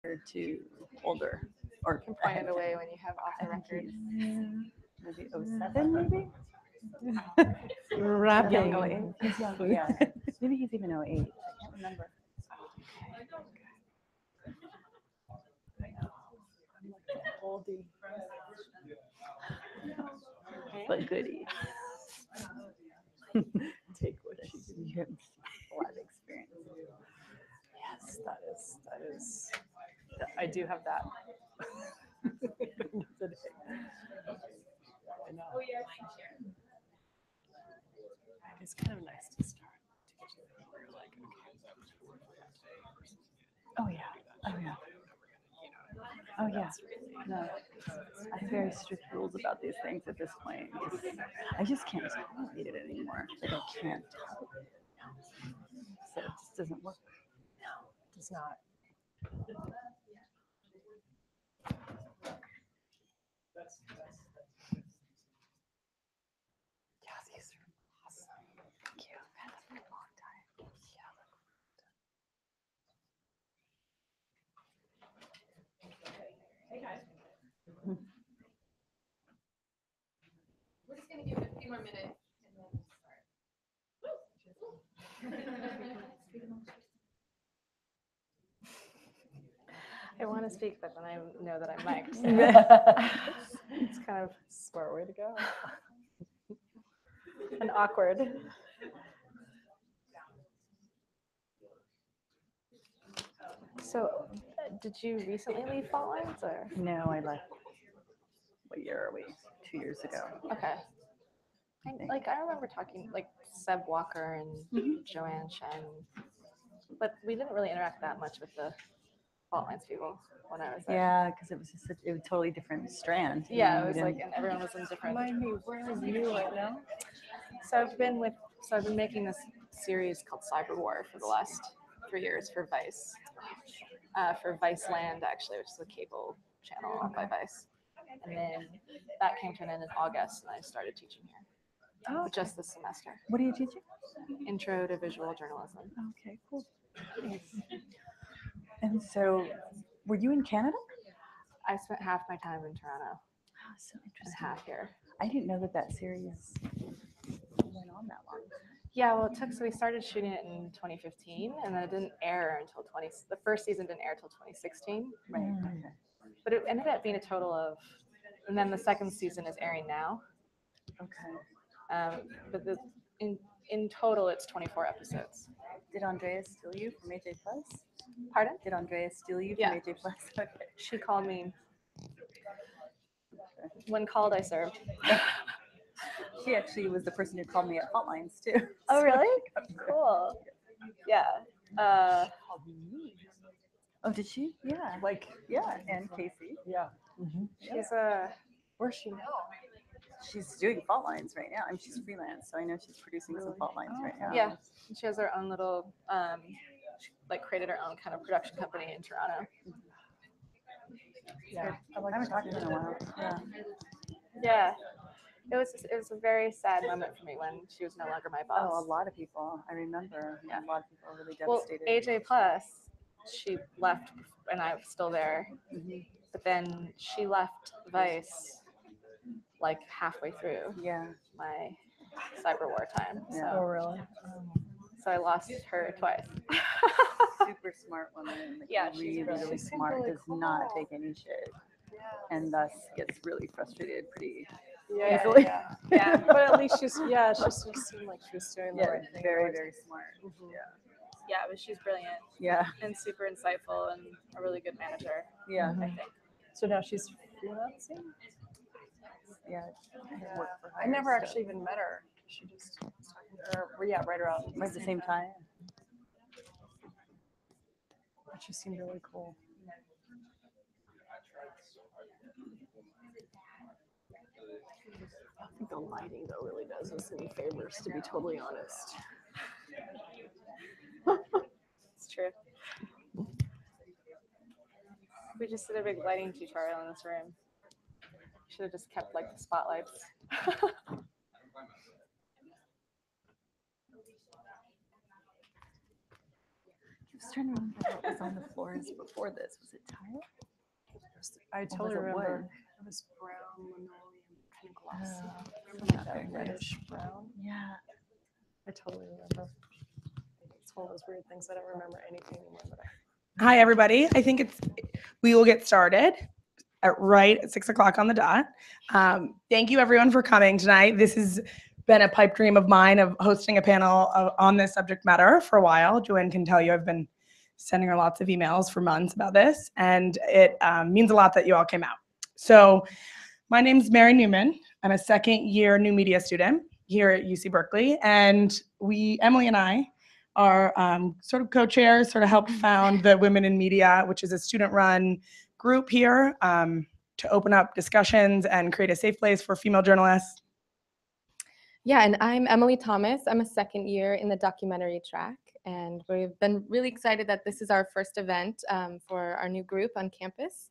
to older, or You can point it away when you have off the record. Maybe 07, maybe? Rapping. Young 08. He's young, yeah. Maybe he's even 08. I can't remember. Oldie. But goody. Take what You have a lot of experience. Yes, that is. I do have that. Today. I know. It's kind of nice to start teaching them where you're like, okay, Oh yeah. Oh yeah. Oh yeah. No, I have very strict rules about these things at this point. I just can't tolerate it anymore. Like I can't tolerate it. So it just doesn't work. it does not. Yeah, these are awesome. Thank you. I've had them for a long time. Hey guys. We're just gonna give it a few more minutes and then start. I want to speak, but then I know that I'm mic'd. So it's kind of Smart way to go. an awkward. So, did you recently leave Fault Lines, or? No, I left. What year are we? 2 years ago. Okay. I think. Like I remember talking like Seb Walker and Joanne Shen, but we didn't really interact that much with the Fault Lines people when I was there. Yeah, because it was just a totally different strand. Yeah, it was like, and everyone was in different. Remind me, where are you right now? So I've been making this series called Cyber War for the last 3 years for Vice, for Vice Land actually, which is a cable channel owned by Vice. And then that came to an end in August, and I started teaching here. Oh, Just this semester. what are you teaching? Intro to Visual Journalism. Okay, cool. Nice. And so, were you in Canada? I spent half my time in Toronto Oh, so and interesting. half here. I didn't know that series went on that long. Yeah, well, so we started shooting it in 2015, and then it didn't air until the first season didn't air until 2016. Right. Okay. But it ended up being a total of, and then the second season is airing now. Okay. But in total, it's 24 episodes. Did Andrea steal you from AJ Plus? Pardon? Did Andrea steal you from Yeah. AJ Plus? Okay. She called me. When called, I served. She actually was the person who called me at Fault Lines too. Oh, really? So, Cool. Yeah. oh, did she? Yeah. Like, Yeah, and Casey. yeah. Mm-hmm. She's Where's she now? She's doing Fault Lines right now. I mean, she's freelance, so I know she's producing some Fault Lines right now. yeah. She has her own little she, like created her own kind of production company in Toronto. Yeah. I haven't talked to her in a while. Yeah. Yeah. It was a very sad moment for me when she was no longer my boss. Oh, a lot of people. I remember. Yeah. A lot of people were really Well, devastated. AJ Plus, she left, and I was still there. Mm-hmm. But then she left Vice like halfway through Yeah. my cyber war time. Yeah. Oh, really? So I lost her twice. Super smart woman. Like, Yeah, she's really, brilliant. really She seemed smart. really Does not cool. take any shit, and thus gets really frustrated pretty Yeah, easily. Yeah. But at least she just seemed like she was doing the Yeah, right thing. very, very smart. Mhm. Yeah. Yeah, but she's brilliant Yeah. and super insightful and a really good manager, Yeah. I think. So now she's freelancing? Yeah. Yeah. Work for I hire never stuff. actually even met her. She just was talking to her, right around Right at the same time. But she seemed really cool. I think the lighting though really does us any favors, to be totally honest. It's true. We just did a big lighting tutorial in this room. Should have just kept like the spotlights. I was trying to remember what was on the floors before this? Was it tile? I Or totally was it remember. wood? It was brown linoleum, kind of glossy. Not That very nice. reddish brown. Yeah. I totally remember. It's one of those weird things I don't remember anything anymore. But Hi, everybody. I think we will get started at 6 o'clock on the dot. Thank you everyone for coming tonight. This has been a pipe dream of mine of hosting a panel on this subject matter for a while. Joanne can tell you I've been sending her lots of emails for months about this, and it means a lot that you all came out. So my name's Mary Newman. I'm a second year new media student here at UC Berkeley, and Emily and I, are sort of co-chairs, sort of helped found the Women in Media, which is a student-run group here to open up discussions and create a safe place for female journalists. Yeah, and I'm Emily Thomas. I'm a second year in the documentary track, and we've been really excited that this is our first event for our new group on campus.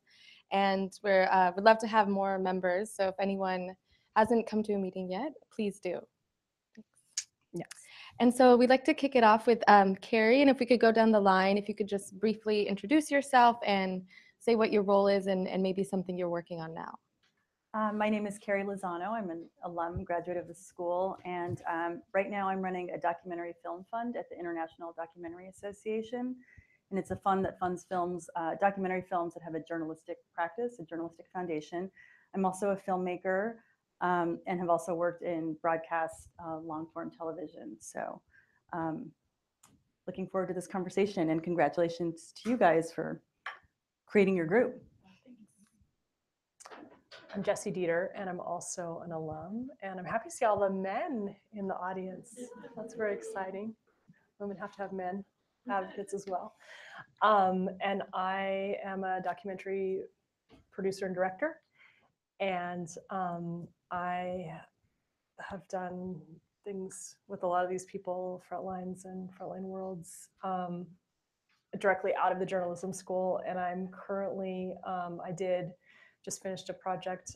And we'd love to have more members, so if anyone hasn't come to a meeting yet, please do. Yes. And so we'd like to kick it off with Carrie, and if we could go down the line, if you could just briefly introduce yourself and say what your role is and maybe something you're working on now. My name is Carrie Lozano. I'm an alum graduate of the school, and right now I'm running a documentary film fund at the International Documentary Association. And it's a fund that funds films, documentary films that have a journalistic practice, a journalistic foundation. I'm also a filmmaker and have also worked in broadcast long-form television. So looking forward to this conversation, and congratulations to you guys for creating your group. I'm Jessie Dieter, and I'm also an alum. And I'm happy to see all the men in the audience. That's very exciting. Women have to have men advocates as well. And I am a documentary producer and director. And I have done things with a lot of these people, Frontlines and Frontline Worlds, directly out of the journalism school. And I'm currently, just finished a project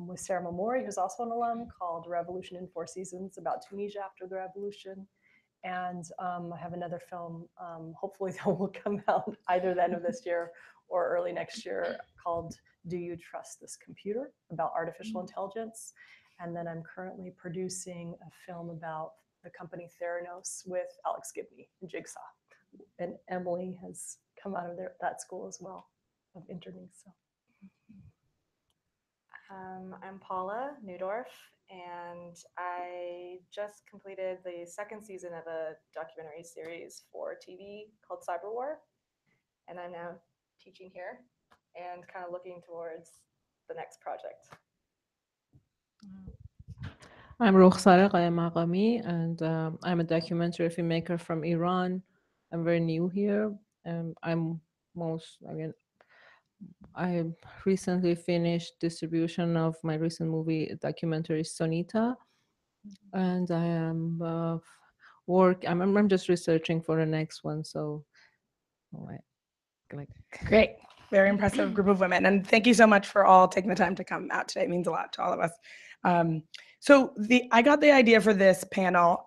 with Sarah Momori, who's also an alum, called Revolution in 4 Seasons, about Tunisia after the revolution. And I have another film, hopefully that will come out either the end of this year or early next year, called Do You Trust This Computer? About artificial intelligence. And then I'm currently producing a film about the company Theranos with Alex Gibney and Jigsaw. And Emily has come out of that school as well, of interning. So. I'm Paula Newdorf, and I just completed the second season of a documentary series for TV called Cyber War, and I'm now teaching here and kind of looking towards the next project. I'm Rukhsara Qayamaqami, and I'm a documentary filmmaker from Iran. I'm very new here. I recently finished distribution of my recent movie documentary Sonita, and I am I'm just researching for the next one. So, Great. Very impressive group of women. And thank you so much for all taking the time to come out today. It means a lot to all of us. I got the idea for this panel.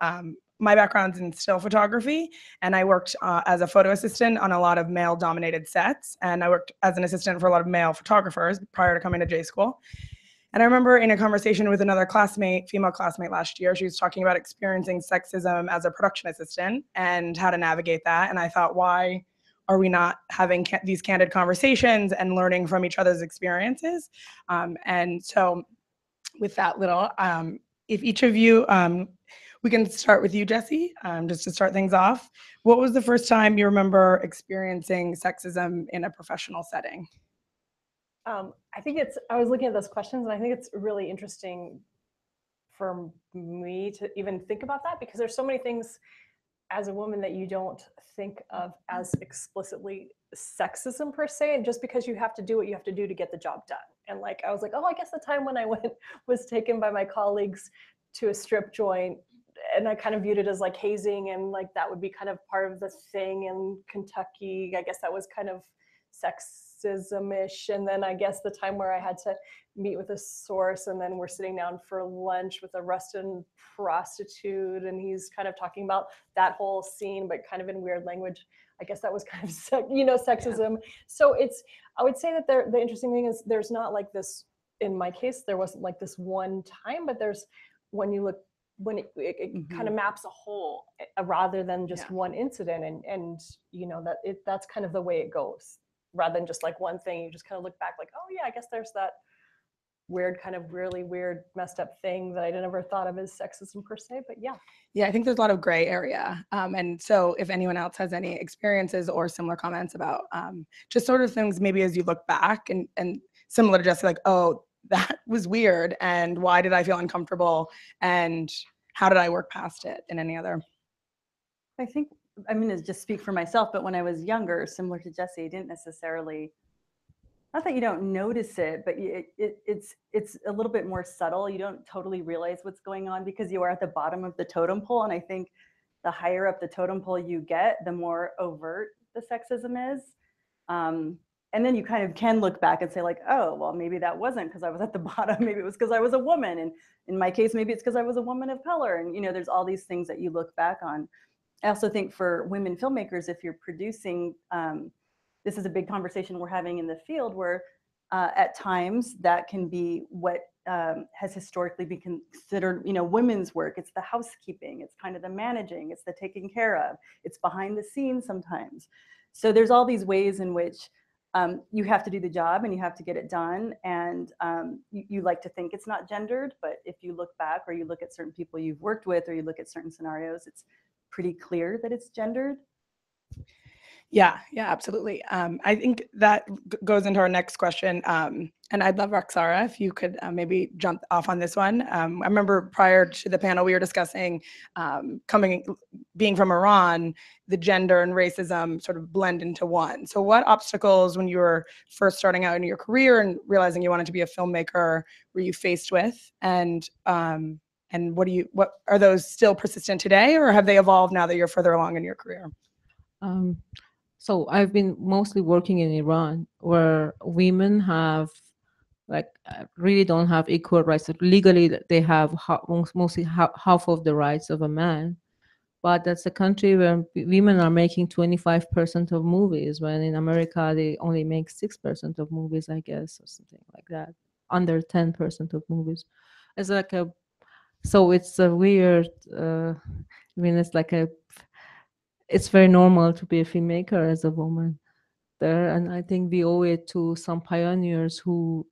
My background's in still photography, and I worked as a photo assistant on a lot of male-dominated sets, and I worked as an assistant for a lot of male photographers prior to coming to J School. And I remember in a conversation with another classmate, female classmate last year, she was talking about experiencing sexism as a production assistant and how to navigate that. And I thought, why are we not having these candid conversations and learning from each other's experiences? And so with that little, if each of you, we can start with you, Jessie, just to start things off. What was the first time you remember experiencing sexism in a professional setting? I was looking at those questions, and I think it's really interesting for me to even think about that, because there's so many things as a woman that you don't think of as explicitly sexism per se, and just because you have to do what you have to do to get the job done. And I was like, oh, I guess the time when I was taken by my colleagues to a strip joint, and I kind of viewed it as hazing, and that would be kind of part of the thing in Kentucky. I guess that was kind of sexism-ish. And then I guess the time where I had to meet with a source, and then we're sitting down for lunch with a Rustin prostitute, and he's kind of talking about that whole scene, but kind of in weird language. I guess that was kind of sexism. So I would say that the interesting thing is there's not like this, in my case, there wasn't like this one time, but there's when you look, when it kind of maps a whole rather than just one incident, and that's kind of the way it goes, rather than just like one thing. You just kind of look back like, oh yeah, I guess there's that weird, kind of really weird, messed up thing that I never thought of as sexism per se, but yeah. Yeah, I think there's a lot of gray area. And so if anyone else has any experiences or similar comments about just sort of things, maybe as you look back and similar to Jesse, like, oh, that was weird. And why did I feel uncomfortable? And how did I work past it in any other? I think, I mean, to just speak for myself, but when I was younger, similar to Jesse, I didn't necessarily, not that you don't notice it, but it's a little bit more subtle. You don't totally realize what's going on because you are at the bottom of the totem pole. And I think the higher up the totem pole you get, the more overt the sexism is. And then you kind of can look back and say like, oh, well, maybe that wasn't because I was at the bottom. Maybe it was because I was a woman. And in my case, maybe it's because I was a woman of color. And, there's all these things that you look back on. I also think for women filmmakers, if you're producing, this is a big conversation we're having in the field where at times that can be what has historically been considered, women's work. It's the housekeeping, it's kind of the managing, it's the taking care of, it's behind the scenes sometimes. So there's all these ways in which you have to do the job and you have to get it done. And you like to think it's not gendered, but if you look back or you look at certain people you've worked with or you look at certain scenarios, it's pretty clear that it's gendered. Yeah, absolutely. I think that goes into our next question. And I'd love, Roxara, if you could maybe jump off on this one. I remember prior to the panel, we were discussing being from Iran, the gender and racism sort of blend into one. So what obstacles when you were first starting out in your career and realizing you wanted to be a filmmaker were you faced with? And what are those still persistent today, or have they evolved now that you're further along in your career? So I've been mostly working in Iran, where women have really don't have equal rights. Legally, they have mostly half of the rights of a man. But that's a country where women are making 25% of movies, when in America they only make 6% of movies, I guess, or something like that. Under 10% of movies. It's like so it's a weird. It's very normal to be a filmmaker as a woman there, and I think we owe it to some pioneers who's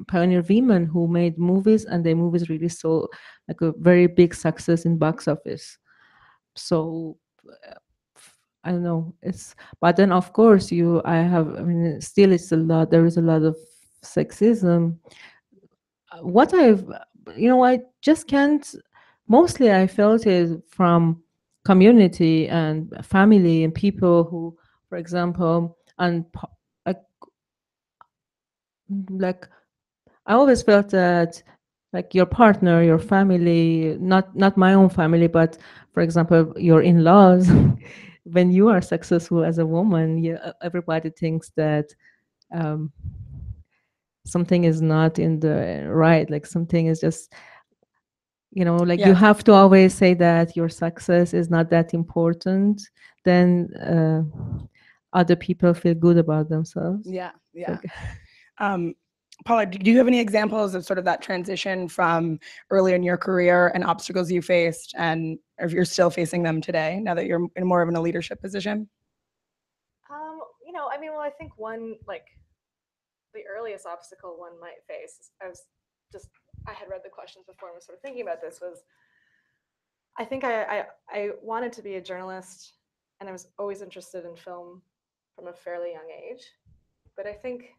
pioneer women who made movies, and their movies really saw like a very big success in box office. So I don't know. But then of course still it's a lot. There is a lot of sexism. What I just can't. Mostly, I felt it from community and family and people who, for example, like I always felt that like your partner, your family, not my own family, but for example, your in-laws, when you are successful as a woman, everybody thinks that something is not in the right, like something is just, you have to always say that your success is not that important, then other people feel good about themselves. Yeah. Paula, do you have any examples of sort of that transition from early in your career and obstacles you faced, and if you're still facing them today now that you're in more of a leadership position? I think one, like the earliest obstacle one might face, I had read the questions before and was sort of thinking about this, was I think I wanted to be a journalist, and I was always interested in film from a fairly young age. But I think,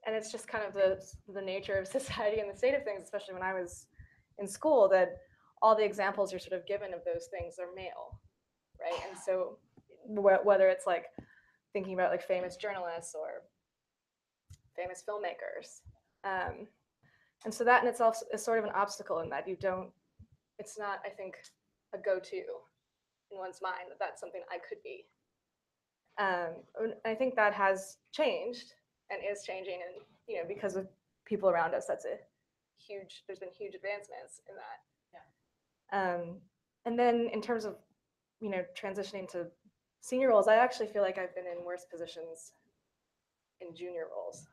and it's just kind of the nature of society and the state of things, especially when I was in school, that all the examples you're sort of given of those things are male, right? And so whether it's like thinking about like famous journalists or famous filmmakers, and so that in itself is sort of an obstacle in that it's not, I think, a go-to in one's mind that that's something I could be. I think that has changed and is changing, and because of people around us, there's been huge advancements in that. Yeah. And then in terms of transitioning to senior roles, I actually feel like I've been in worse positions in junior roles,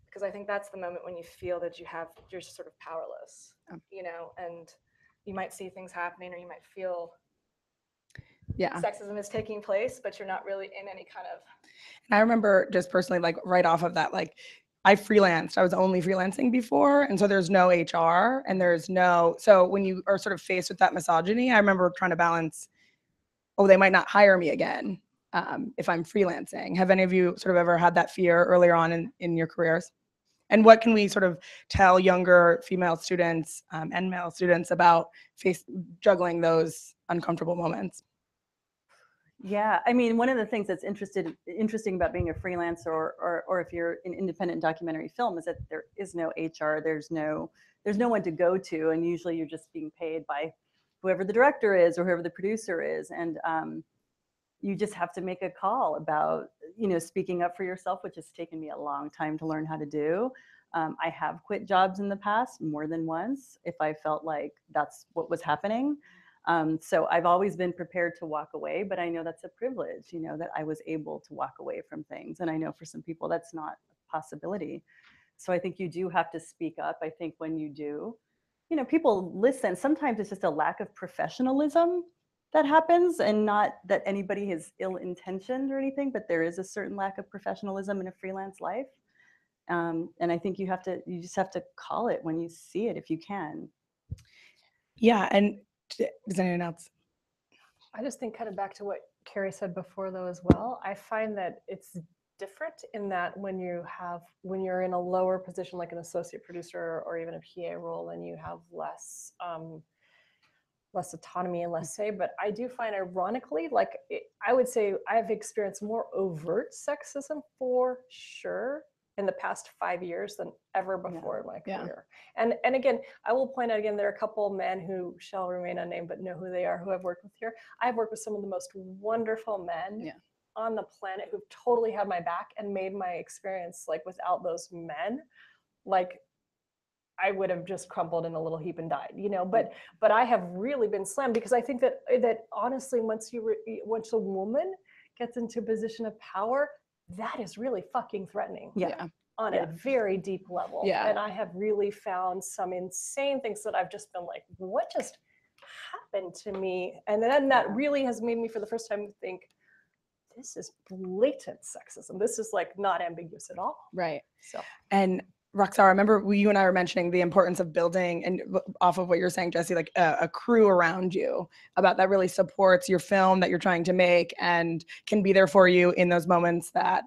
because I think that's the moment when you feel that you're sort of powerless, and you might see things happening, or you might feel sexism is taking place, but you're not really in any kind of. And I remember just personally, like right off of that, like I freelanced. I was only freelancing before, and so there's no HR, and so when you are sort of faced with that misogyny, I remember trying to balance, oh, they might not hire me again if I'm freelancing. Have any of you sort of ever had that fear earlier on in your careers? And what can we sort of tell younger female students and male students about juggling those uncomfortable moments? Yeah, I mean, one of the things that's interesting about being a freelancer or if you're an independent documentary film is that there is no HR, there's no one to go to, and usually you're just being paid by whoever the director is or whoever the producer is, and you just have to make a call about speaking up for yourself, which has taken me a long time to learn how to do. I have quit jobs in the past more than once if I felt like that's what was happening. So I've always been prepared to walk away, but I know that's a privilege, that I was able to walk away from things. And I know for some people that's not a possibility. So I think you do have to speak up. I think when you do, people listen. Sometimes it's just a lack of professionalism that happens, and not that anybody is ill-intentioned or anything, but there is a certain lack of professionalism in a freelance life. And I think you just have to call it when you see it, if you can. Yeah, and does anyone else? I just think kind of back to what Carrie said before though as well, I find that it's different in that when you're in a lower position like an associate producer or even a PA role, and you have less autonomy and less say. But I do find, ironically, I would say I've experienced more overt sexism for sure in the past 5 years than ever before in my career. And again, I will point out again, there are a couple of men who shall remain unnamed but know who they are, who I've worked with here. I've worked with some of the most wonderful men on the planet who've totally had my back and made my experience, like, without those men, like, I would have just crumbled in a little heap and died, but I have really been slammed, because I think that honestly, once a woman gets into a position of power, that is really fucking threatening. On a very deep level. And I have really found some insane things that I've just been like, what just happened to me? And then that really has made me, for the first time, think, this is blatant sexism. This is like not ambiguous at all. Right. So, and Roxara, I remember you and I were mentioning the importance of building, and off of what you're saying, Jesse, like a crew around you about that really supports your film that you're trying to make and can be there for you in those moments that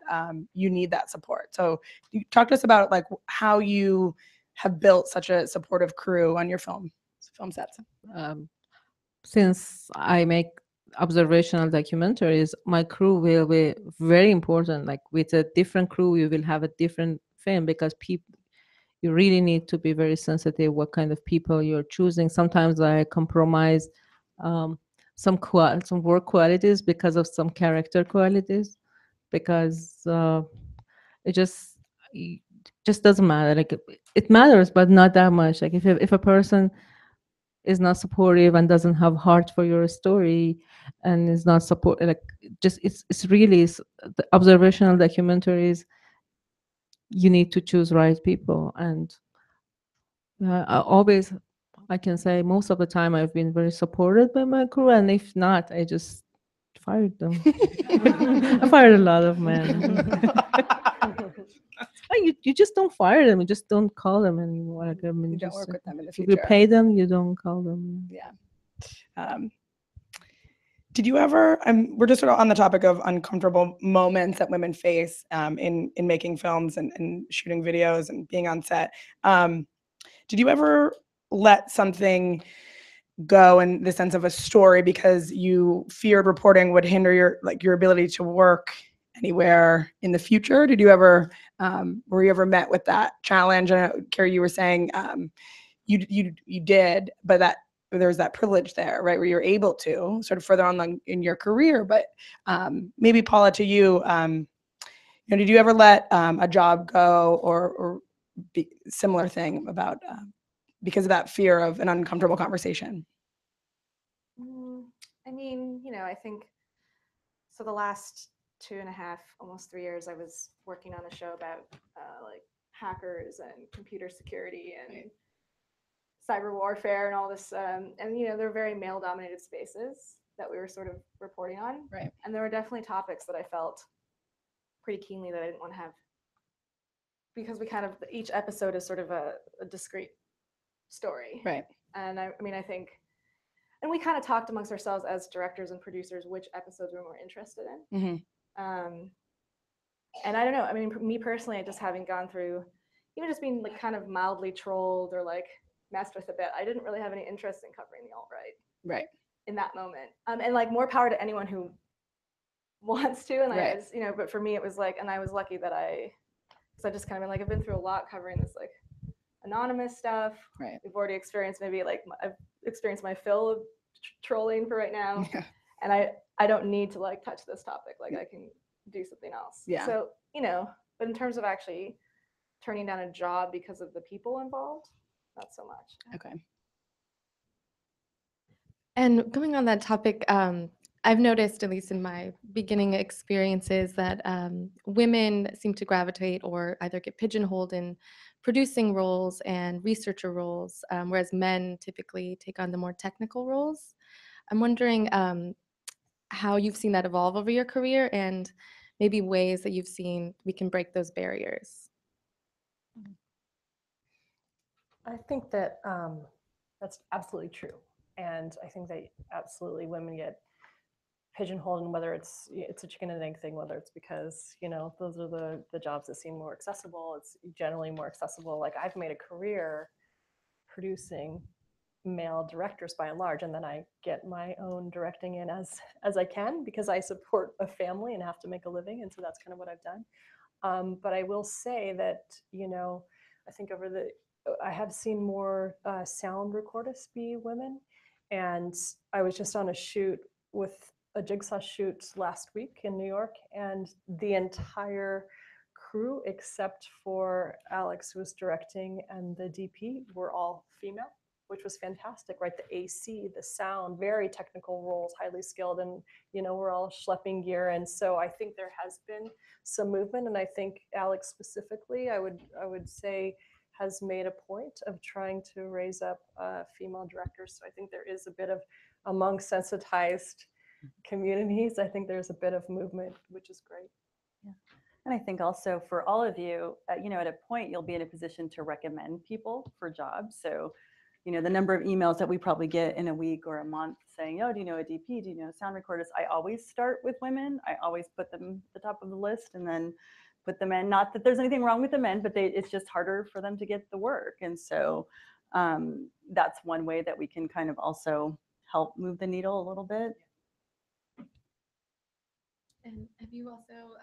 you need that support. So you talk to us about like how you have built such a supportive crew on your film sets. Since I make observational documentaries, my crew will be very important. Like with a different crew, you will have a different film, because you really need to be very sensitive what kind of people you're choosing. Sometimes I compromise some work qualities because of some character qualities, because it just doesn't matter. Like it matters, but not that much. Like if a person is not supportive and doesn't have heart for your story and is not like just it's really the observational documentaries, you need to choose right people. And I can say most of the time I've been very supported by my crew, and if not, I just fired them. I fired a lot of men. You just don't fire them. You just don't call them anymore. Like, I mean, you don't work with them in the future. If you pay them, you don't call them. Yeah. Did you ever? We're just sort of on the topic of uncomfortable moments that women face in making films and shooting videos and being on set. Did you ever let something go in the sense of a story because you feared reporting would hinder your ability to work anywhere in the future? Did you ever were you ever met with that challenge? I know, Carrie, you were saying you did, but that there's that privilege there, right, where you're able to sort of further on in your career. But maybe Paula, to you, did you ever let a job go or similar thing about because of that fear of an uncomfortable conversation? I mean, I think so. The last 2.5, almost 3 years, I was working on a show about like hackers and computer security and cyber warfare and all this. And they're very male-dominated spaces that we were sort of reporting on. Right. And there were definitely topics that I felt pretty keenly that I didn't want to have, because we kind of, each episode is sort of a discrete story. Right. And I mean, I think, and we kind of talked amongst ourselves as directors and producers which episodes we're more interested in. Mm-hmm. And I don't know. I mean, me personally, just having gone through, even just being like kind of mildly trolled or like messed with a bit, I didn't really have any interest in covering the alt-right Right. in that moment. And like, more power to anyone who wants to. And Right. I was, but for me, it was like, and I was lucky that because I've just kind of been like, I've been through a lot covering this like anonymous stuff. Right. We've already experienced maybe like I've experienced my fill of trolling for right now. Yeah. And I don't need to like touch this topic. Like I can do something else. Yeah. So, but in terms of actually turning down a job because of the people involved, not so much. Okay. And going on that topic, I've noticed, at least in my beginning experiences, that women seem to gravitate or either get pigeonholed in producing roles and researcher roles, whereas men typically take on the more technical roles. I'm wondering how you've seen that evolve over your career and maybe ways that you've seen we can break those barriers. I think that that's absolutely true. And I think that absolutely women get pigeonholed, and whether it's a chicken and egg thing, whether it's because, those are the jobs that seem more accessible. It's generally more accessible. Like, I've made a career producing male directors by and large, and then I get my own directing in as I can, because I support a family and have to make a living. And so that's kind of what I've done. But I will say that, I think I have seen more sound recordists be women. And I was just on a shoot with a jigsaw shoot last week in New York, and the entire crew, except for Alex, who was directing, and the DP, were all female, which was fantastic, right? The AC, the sound, very technical roles, highly skilled, and we're all schlepping gear. And so I think there has been some movement, and I think Alex specifically, I would say, has made a point of trying to raise up female directors. So I think there is a bit of, among sensitized communities, I think there's a bit of movement, which is great. Yeah. And I think also for all of you, at a point, you'll be in a position to recommend people for jobs. So, the number of emails that we probably get in a week or a month saying, oh, do you know a DP? Do you know sound recorders? I always start with women. I always put them at the top of the list and then put them in. Not that there's anything wrong with the men, but it's just harder for them to get the work. And so that's one way that we can kind of also help move the needle a little bit. And have you also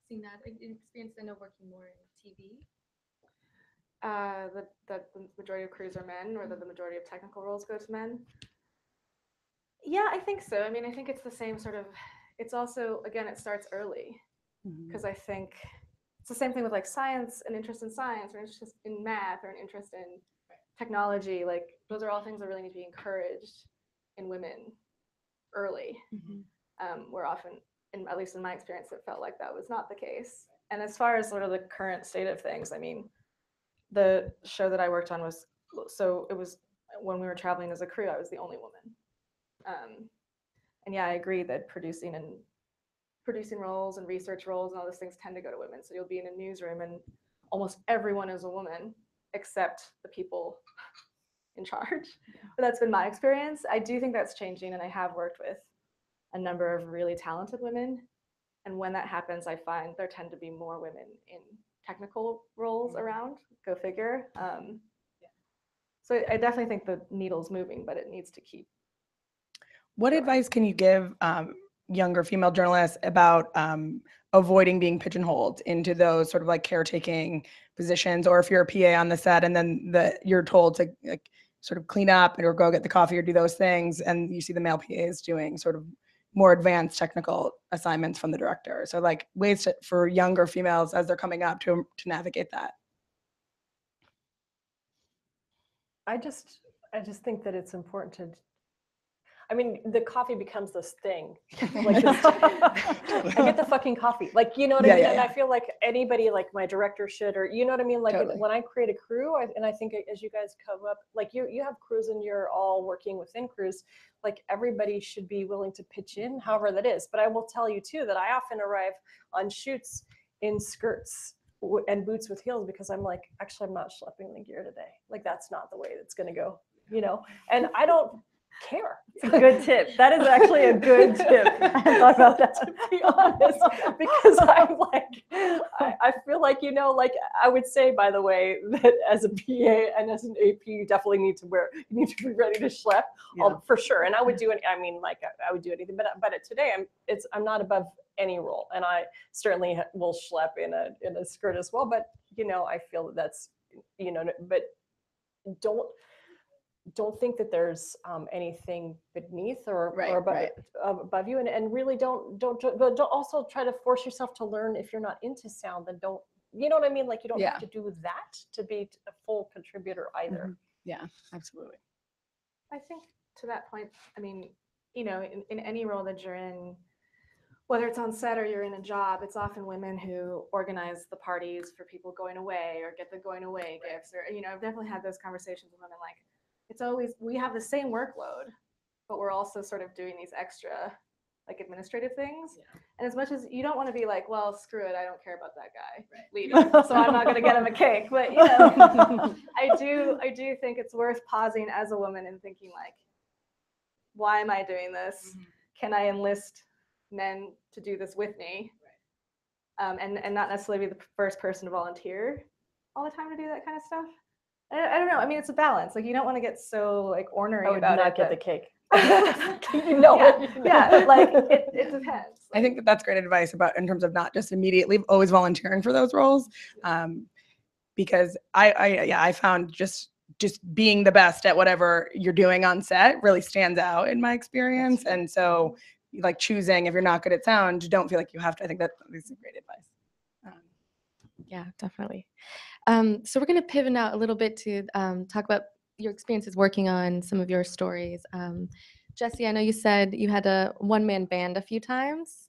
seen that experience, I know, working more in TV? The majority of crews are men, or that the majority of technical roles go to men. Yeah, I think so. I mean, I think it's the same sort of, it's also, again, it starts early, because I think it's the same thing with like science, an interest in science, or an interest in math, or an interest in technology. Like, those are all things that really need to be encouraged in women early. Where often, at least in my experience, it felt like that was not the case. And as far as sort of the current state of things, I mean, the show that I worked on was, so it was, when we were traveling as a crew, I was the only woman. And yeah, I agree that producing roles and research roles and all those things tend to go to women. So you'll be in a newsroom and almost everyone is a woman except the people in charge. But that's been my experience. I do think that's changing, and I have worked with a number of really talented women. And when that happens, I find there tend to be more women in technical roles around. Go figure. So I definitely think the needle's moving, but it needs to keep. What advice can you give younger female journalists about avoiding being pigeonholed into those sort of like caretaking positions, or if you're a PA on the set and then you're told to like sort of clean up or go get the coffee or do those things, and you see the male PAs doing sort of more advanced technical assignments from the director? So like ways for younger females as they're coming up to navigate that. I just think that it's important to, I mean, the coffee becomes this thing. Like this, I get the fucking coffee. Like, you know what I Yeah, mean? yeah, And yeah. I feel like anybody, like my director should, or you know what I mean? Like Totally. when I create a crew, and I think as you guys come up, like you have crews and you're all working within crews, like everybody should be willing to pitch in, however that is. But I will tell you too, that I often arrive on shoots in skirts and boots with heels because I'm like, actually, I'm not schlepping the gear today. Like that's not the way it's going to go, you know? And I don't care. It's a good tip. That is actually a good tip. I hadn't thought about that. To be honest, because I'm like, I feel like, you know, like I would say, by the way, that as a PA and as an AP, you definitely need to you need to be ready to schlep for sure. And I would do it. I mean, like I would do anything, but today I'm not above any role, and I certainly will schlep in a skirt as well. But you know, I feel that that's, you know, but don't think that there's anything beneath or above you, and really don't also try to force yourself to learn. If you're not into sound, then don't, you know what I mean? Like you don't have to do that to be a full contributor either. Yeah, absolutely. I think to that point, I mean, you know, in any role that you're in, whether it's on set or you're in a job, it's often women who organize the parties for people going away or get the going away gifts, or, you know, I've definitely had those conversations with women. Like, it's always, we have the same workload, but we're also sort of doing these extra like administrative things. And as much as you don't want to be like, well, screw it, I don't care about that guy leaving, so I'm not going to get him a cake. But you know, I do think it's worth pausing as a woman and thinking like, why am I doing this? Can I enlist men to do this with me? And not necessarily be the first person to volunteer all the time to do that kind of stuff. I don't know. I mean, it's a balance. Like, you don't want to get so like ornery I would about not it. get the cake. You know it. Yeah, like it depends. I think that's great advice about in terms of not just immediately always volunteering for those roles, because I found just being the best at whatever you're doing on set really stands out in my experience. And so, like choosing, if you're not good at sound, don't feel like you have to. I think that is great advice. Yeah, definitely. So we're going to pivot now a little bit to talk about your experiences working on some of your stories. Jesse, I know you said you had a one-man band a few times,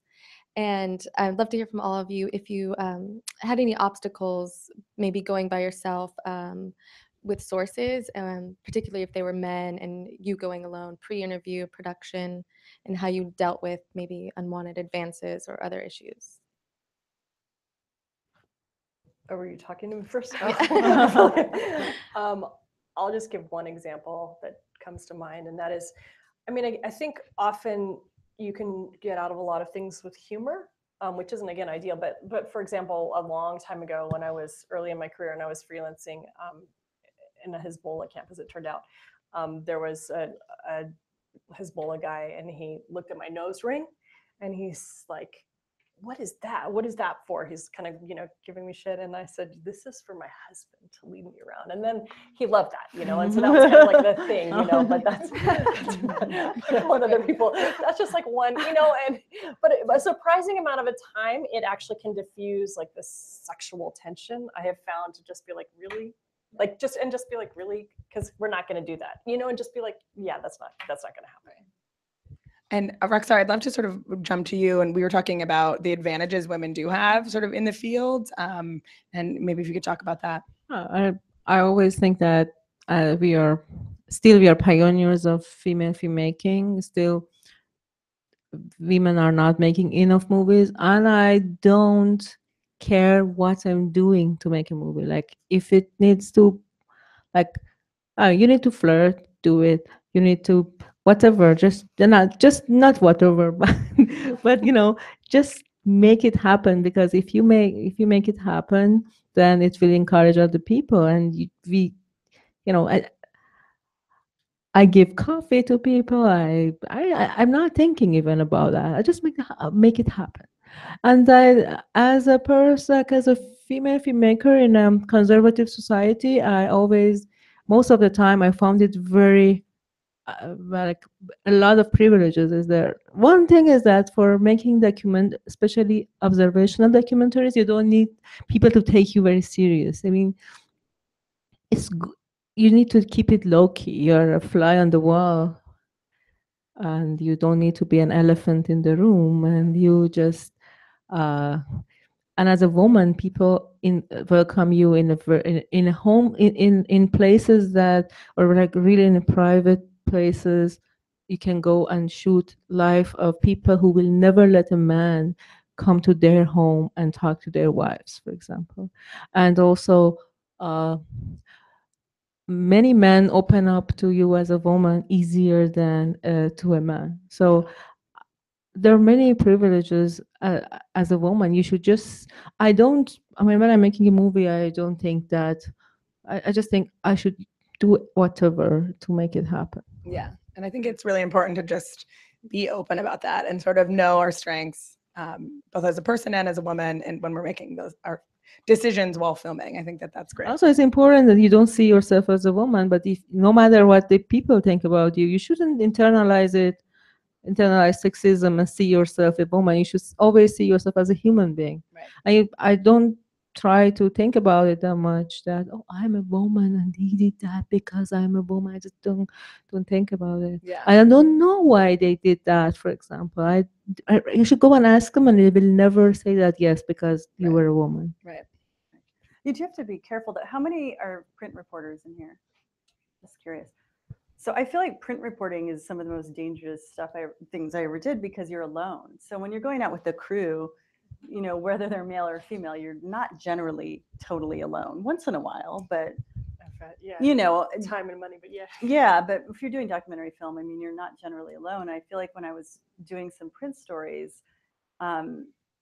and I'd love to hear from all of you if you had any obstacles, maybe going by yourself with sources, particularly if they were men and you going alone, pre-interview, production, and how you dealt with maybe unwanted advances or other issues. Or were you talking to me first? Yeah. I'll just give one example that comes to mind, and that is, I mean, I think often you can get out of a lot of things with humor, which isn't, again, ideal. But for example, a long time ago when I was early in my career and I was freelancing in a Hezbollah camp, as it turned out, there was a Hezbollah guy, and he looked at my nose ring, and he's like, what is that? What is that for? He's kind of, you know, giving me shit. And I said, this is for my husband to lead me around. And then he loved that, you know, and so that was kind of like the thing, you know, but that's one other people. That's just like one, you know, but a surprising amount of a time, it actually can diffuse like this sexual tension. I have found to just be like, really? Like just be like, really? Because we're not going to do that, you know, and just be like, yeah, that's not going to happen. And Roxar, I'd love to sort of jump to you. And we were talking about the advantages women do have sort of in the field. And maybe if you could talk about that. I always think that we are pioneers of female filmmaking. Still, women are not making enough movies, and I don't care what I'm doing to make a movie. Like if it needs to, like, you need to flirt, do it. You need to whatever, just not whatever, but you know, just make it happen. Because if you make it happen, then it will encourage other people. And you know, I give coffee to people. I'm not thinking even about that. I just make it happen. And I, as a person, like as a female filmmaker in a conservative society, I always, most of the time, I found it very, like a lot of privileges is there. One thing is that for making document, especially observational documentaries, you don't need people to take you very serious. I mean, you need to keep it low key. You're a fly on the wall. and you don't need to be an elephant in the room, and you just and as a woman, people welcome you in in a home, in places that, or like really in private places. You can go and shoot live of people who will never let a man come to their home and talk to their wives, for example. And also, uh, many men open up to you as a woman easier than to a man. So there are many privileges as a woman. You should just, I mean, when I'm making a movie, I don't think that, I just think I should do whatever to make it happen. Yeah. And I think it's really important to just be open about that and sort of know our strengths, both as a person and as a woman, and when we're making our decisions while filming. I think that that's great. Also, it's important that you don't see yourself as a woman, but if no matter what the people think about you, you shouldn't internalize sexism and see yourself a woman. You should always see yourself as a human being. Right. I don't try to think about it that much, that, oh, I'm a woman and he did that because I'm a woman. I just don't think about it. Yeah. I don't know why they did that, for example. You should go and ask them, and they will never say that, yes, because you were a woman. Right. You do have to be careful. That how many are print reporters in here? Just curious. So I feel like print reporting is some of the most dangerous things I ever did, because you're alone. So when you're going out with the crew, you know, whether they're male or female, you're not generally totally alone. Once in a while, but Yeah. you know, Time and money, but yeah. yeah, but if you're doing documentary film, I mean, you're not generally alone. I feel like when I was doing some print stories,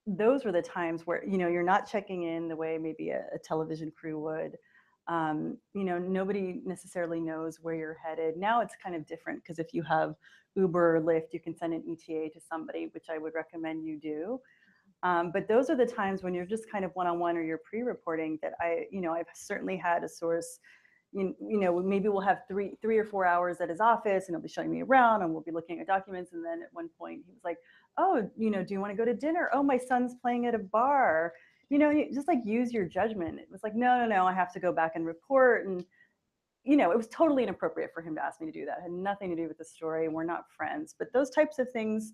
those were the times where, you know, you're not checking in the way maybe a television crew would. You know, nobody necessarily knows where you're headed. Now it's kind of different, because if you have Uber or Lyft, you can send an ETA to somebody, which I would recommend you do. But those are the times when you're just kind of one-on-one, or you're pre-reporting, that you know, I've certainly had a source, you know, maybe we'll have three or 4 hours at his office, and he'll be showing me around, and we'll be looking at documents. And then at one point he was like, oh, you know, do you want to go to dinner? Oh, my son's playing at a bar. You know, you just like use your judgment. It was like, no, I have to go back and report. And, you know, it was totally inappropriate for him to ask me to do that. It had nothing to do with the story. We're not friends. But those types of things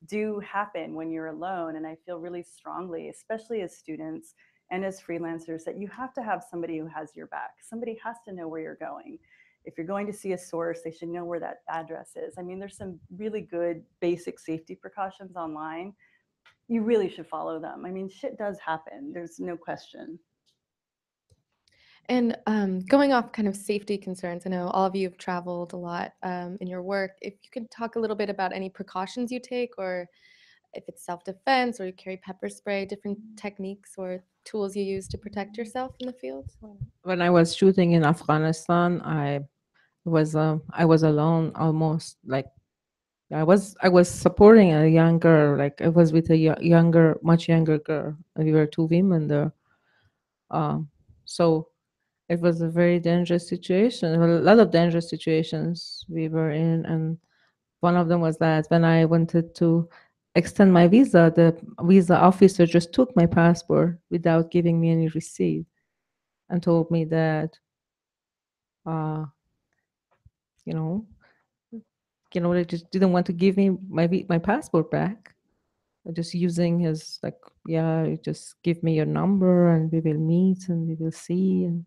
do happen when you're alone. And I feel really strongly, especially as students and as freelancers, that you have to have somebody who has your back. Somebody has to know where you're going. If you're going to see a source, they should know where that address is. I mean, there's some really good basic safety precautions online. You really should follow them. I mean, shit does happen. There's no question. And going off kind of safety concerns, I know all of you have traveled a lot in your work. If you could talk a little bit about any precautions you take, or if it's self-defense, or you carry pepper spray, different techniques or tools you use to protect yourself in the field. When I was shooting in Afghanistan, I was alone almost. Like I was supporting a young girl. Like I was with a much younger girl, and we were two women there. So it was a very dangerous situation. A lot of dangerous situations we were in, and one of them was that when I wanted to extend my visa, the visa officer just took my passport without giving me any receipt, and told me that, uh, you know, they just didn't want to give me my passport back. Just using his, like, yeah, you just give me your number and we will meet and we will see, and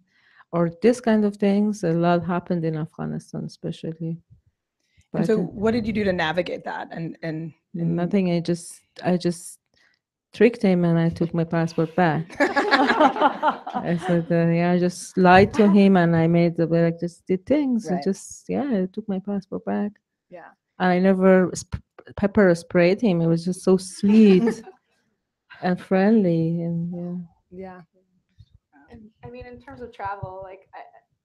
or this kind of things. A lot happened in Afghanistan, especially. And But so what did you do to navigate that? And nothing. I just tricked him, and I took my passport back. I said, yeah, I just lied to him, and I made like just did things, and Right. just, yeah, I took my passport back. Yeah. I never pepper sprayed him. It was just so sweet and friendly, and yeah. I mean, in terms of travel, like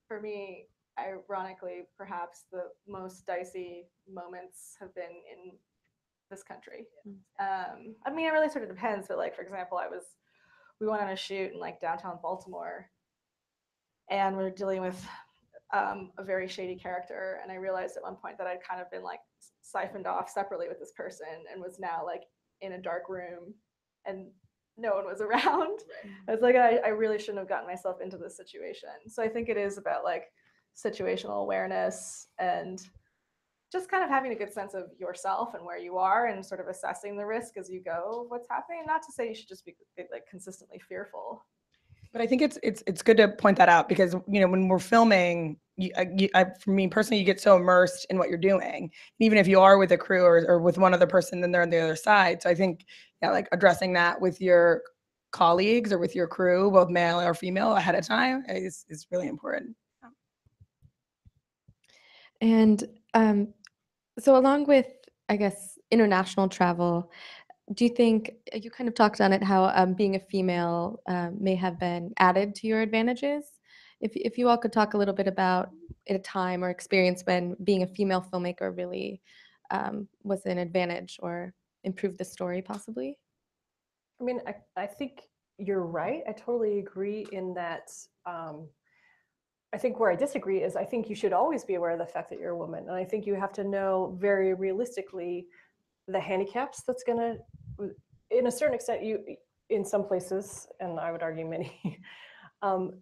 for me, ironically, perhaps the most dicey moments have been in this country. I mean, it really sort of depends, but like, for example, we went on a shoot in like downtown Baltimore, and we're dealing with a very shady character. And I realized at one point that I'd kind of been like siphoned off separately with this person, and was now like in a dark room, and no one was around. I was like, I really shouldn't have gotten myself into this situation. So I think it is about like situational awareness and just kind of having a good sense of yourself and where you are and sort of assessing the risk as you go, what's happening. Not to say you should just be like consistently fearful. But I think it's good to point that out because when we're filming, for me personally, you get so immersed in what you're doing. Even if you are with a crew or with one other person, then they're on the other side. So I think like addressing that with your colleagues or with your crew, both male or female, ahead of time is really important. And so along with, I guess, international travel, do you think you kind of talked on it how being a female may have been added to your advantages? If you all could talk a little bit about a time or experience when being a female filmmaker really was an advantage or improved the story possibly? I mean, I think you're right. I totally agree in that. I think where I disagree is I think you should always be aware of the fact that you're a woman. And I think you have to know very realistically the handicaps that's going to, in a certain extent, in some places, and I would argue many,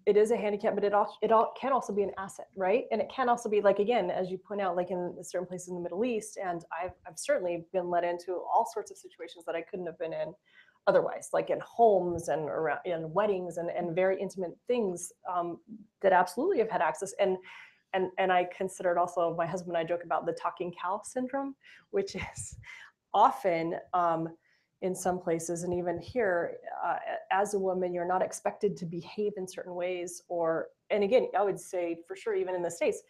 it is a handicap, but it all can also be an asset, right? And it can also be like, again, as you point out, like in certain places in the Middle East, and I've certainly been led into all sorts of situations that I couldn't have been in otherwise, like in homes and around in weddings and very intimate things that absolutely have had access. And I consider it also, my husband and I joke about the talking cow syndrome, which is often in some places, and even here, as a woman, you're not expected to behave in certain ways, and again, I would say for sure, even in the States,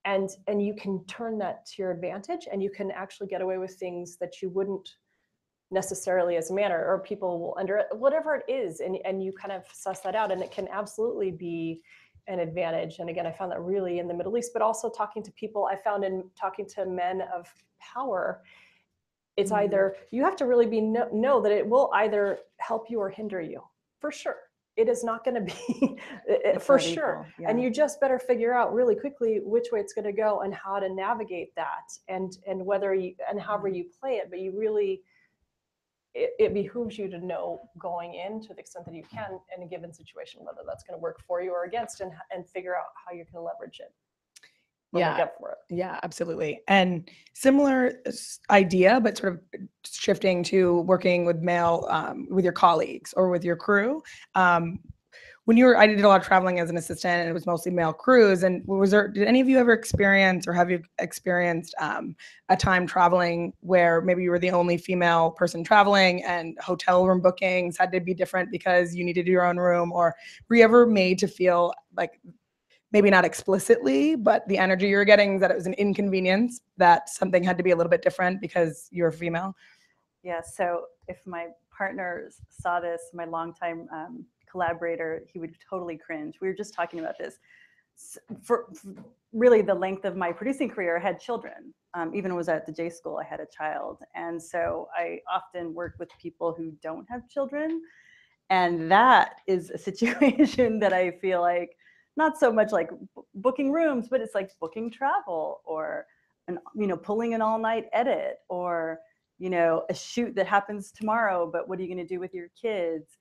and you can turn that to your advantage, and you can actually get away with things that you wouldn't necessarily as a man, or people will whatever it is, and you kind of suss that out, and it can absolutely be an advantage. And again, I found that really in the Middle East, but also talking to people, I found in talking to men of power, it's either you have to really know that it will either help you or hinder you, for sure. It is not going to be for sure. Yeah. And you just better figure out really quickly which way it's going to go and how to navigate that, and whether you and however you play it. But you really, it behooves you to know going in, to the extent that you can in a given situation, whether that's going to work for you or against, and figure out how you're going to leverage it. Yeah, yeah, absolutely. And similar idea, but sort of shifting to working with with your colleagues or with your crew. I did a lot of traveling as an assistant, and it was mostly male crews. And did any of you ever experience, or have you experienced a time traveling where maybe you were the only female person traveling and hotel room bookings had to be different because you needed your own room? Or were you ever made to feel like, maybe not explicitly, but the energy you were getting, that it was an inconvenience, that something had to be a little bit different because you're female? Yeah, so if my partner saw this, my longtime collaborator, he would totally cringe. We were just talking about this. For really the length of my producing career, I had children. Even when I was at the J School, I had a child. And so I often work with people who don't have children. And that is a situation that I feel like, not so much like booking rooms, but it's like booking travel, or pulling an all-night edit, or a shoot that happens tomorrow, but what are you going to do with your kids?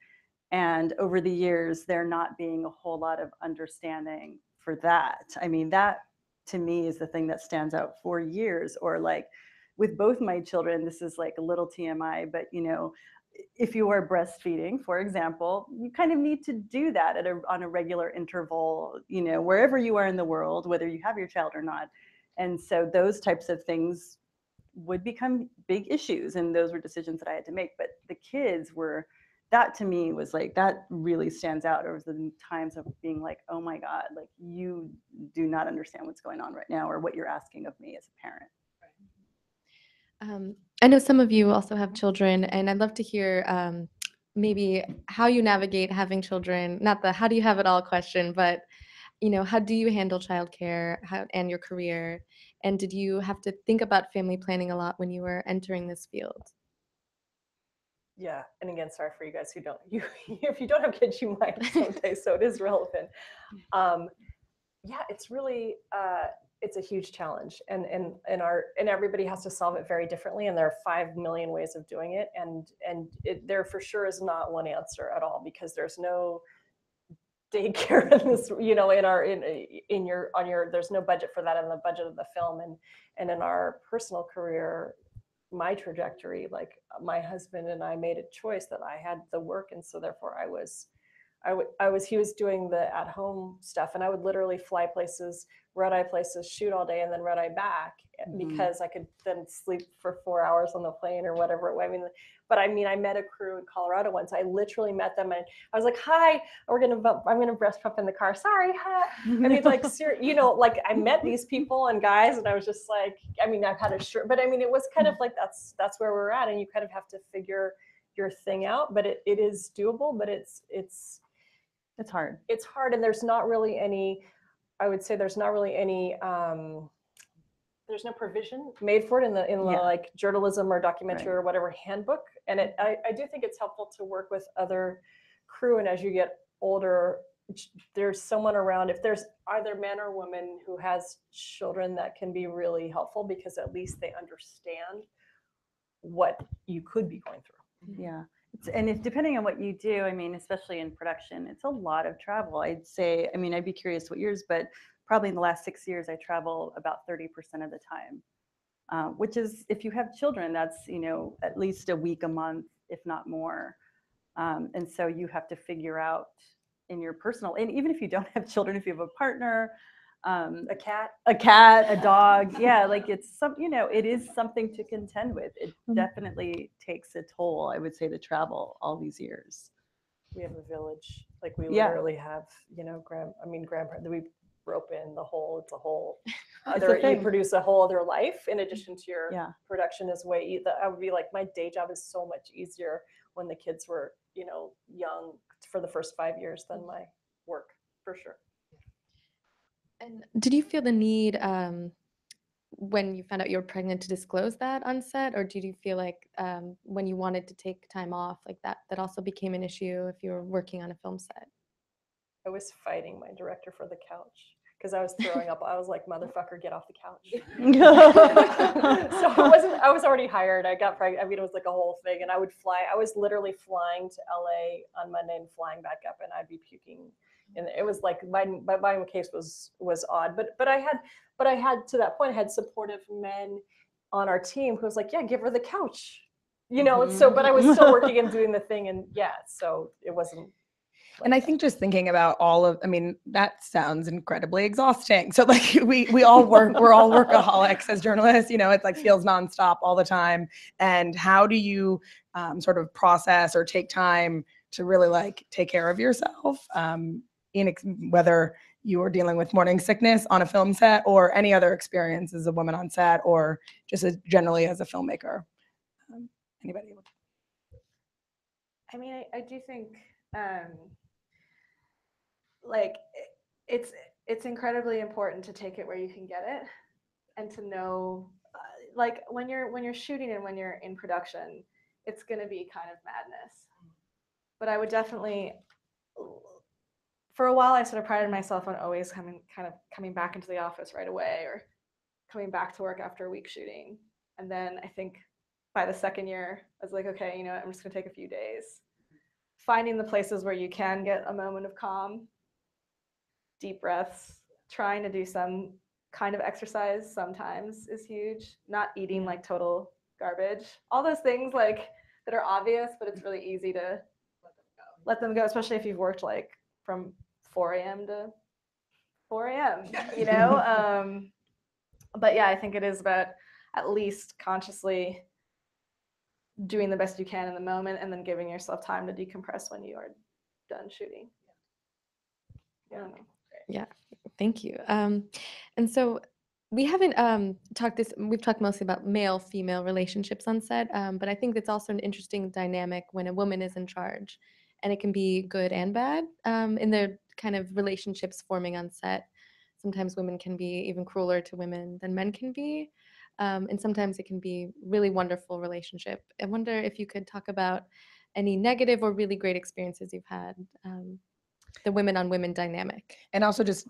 And over the years, there not being a whole lot of understanding for that. I mean, that to me is the thing that stands out for years. Or like with both my children, this is like a little TMI, but if you are breastfeeding, for example, you kind of need to do that on a regular interval, wherever you are in the world, whether you have your child or not. And so those types of things would become big issues, and those were decisions that I had to make. But the kids were, that to me was like, that really stands out over the times of being like, oh my God, like you do not understand what's going on right now, or what you're asking of me as a parent. I know some of you also have children, and I'd love to hear maybe how you navigate having children. Not the how do you have it all question, but how do you handle childcare and your career? And did you have to think about family planning a lot when you were entering this field? Yeah, and again, sorry for you guys who don't. If you don't have kids, you might someday, so it is relevant. Yeah, it's really it's a huge challenge, and everybody has to solve it very differently, and there are 5 million ways of doing it, and there for sure is not one answer at all, because there's no daycare in this, you know, in your on your, there's no budget for that in the budget of the film. And in our personal career, my trajectory, like my husband and I made a choice that I had the work, and so therefore he was doing the at home stuff, and I would literally fly places, red eye places, shoot all day, and then red eye back because I could then sleep for 4 hours on the plane or whatever. I mean, I met a crew in Colorado once. I literally met them, and I was like, "Hi, I'm gonna breast pump in the car. Sorry, hi." I mean, like, you know, like I met these people and guys, and I was just like, I mean, I've had a shirt, but I mean, it was kind of like that's where we're at, and you kind of have to figure your thing out. But it is doable, but it's hard. It's hard, and there's not really any, I would say there's not really any, there's no provision made for it in the like journalism or documentary or whatever handbook. And I do think it's helpful to work with other crew, and as you get older, there's someone around, if there's either men or women who has children, that can be really helpful, because at least they understand what you could be going through. Yeah. And if depending on what you do, I mean, especially in production, it's a lot of travel. I'd say, I mean, I'd be curious what yours, but probably in the last 6 years, I travel about 30% of the time, which is, if you have children, that's, you know, at least a week a month, if not more. And so you have to figure out in your personal, and even if you don't have children, if you have a partner, a cat, a dog, yeah, like it's some, you know, it is something to contend with. It definitely takes a toll, I would say, to travel all these years. We have a village, like we literally have, you know, grandparents, we rope in the whole, it's a whole other, you produce a whole other life in addition to your production is way, I would be like, my day job is so much easier when the kids were, you know, young for the first 5 years than my work, for sure. And did you feel the need when you found out you were pregnant to disclose that on set, or did you feel like when you wanted to take time off, like that also became an issue if you were working on a film set? I was fighting my director for the couch because I was throwing up. I was like, "Motherfucker, get off the couch." So I was already hired. I got pregnant. I mean, it was like a whole thing, and I would fly. I was literally flying to LA on Monday and flying back up, and I'd be puking. And it was like my case was odd, but I had to that point, I had supportive men on our team who was like, yeah, give her the couch, you know. So, but I was still working and doing the thing, and so it wasn't. And I think just thinking about I mean, that sounds incredibly exhausting. So like we all work, we're all workaholics as journalists, you know, it's like feels nonstop all the time. And how do you sort of process or take time to really like take care of yourself? Whether you are dealing with morning sickness on a film set or any other experience as a woman on set, or just generally as a filmmaker. Anybody? I mean, I do think like it's incredibly important to take it where you can get it, and to know like when you're shooting and when you're in production, it's going to be kind of madness. But I would definitely, for a while, I sort of prided myself on always coming back into the office right away, or coming back to work after a week shooting. And then I think by the second year, I was like, okay, you know, I'm just gonna take a few days. Finding the places where you can get a moment of calm, deep breaths, trying to do some kind of exercise sometimes is huge. Not eating like total garbage. All those things like that are obvious, but it's really easy to let them go, especially if you've worked like from 4 a.m. to 4 a.m., you know? But yeah, I think it is about at least consciously doing the best you can in the moment, and then giving yourself time to decompress when you are done shooting. Yeah, thank you. And so we haven't we've talked mostly about male-female relationships on set, but I think it's also an interesting dynamic when a woman is in charge, and it can be good and bad in their kind of relationships forming on set. Sometimes women can be even crueler to women than men can be, and sometimes it can be really wonderful relationship. I wonder if you could talk about any negative or really great experiences you've had. The women on women dynamic. And also just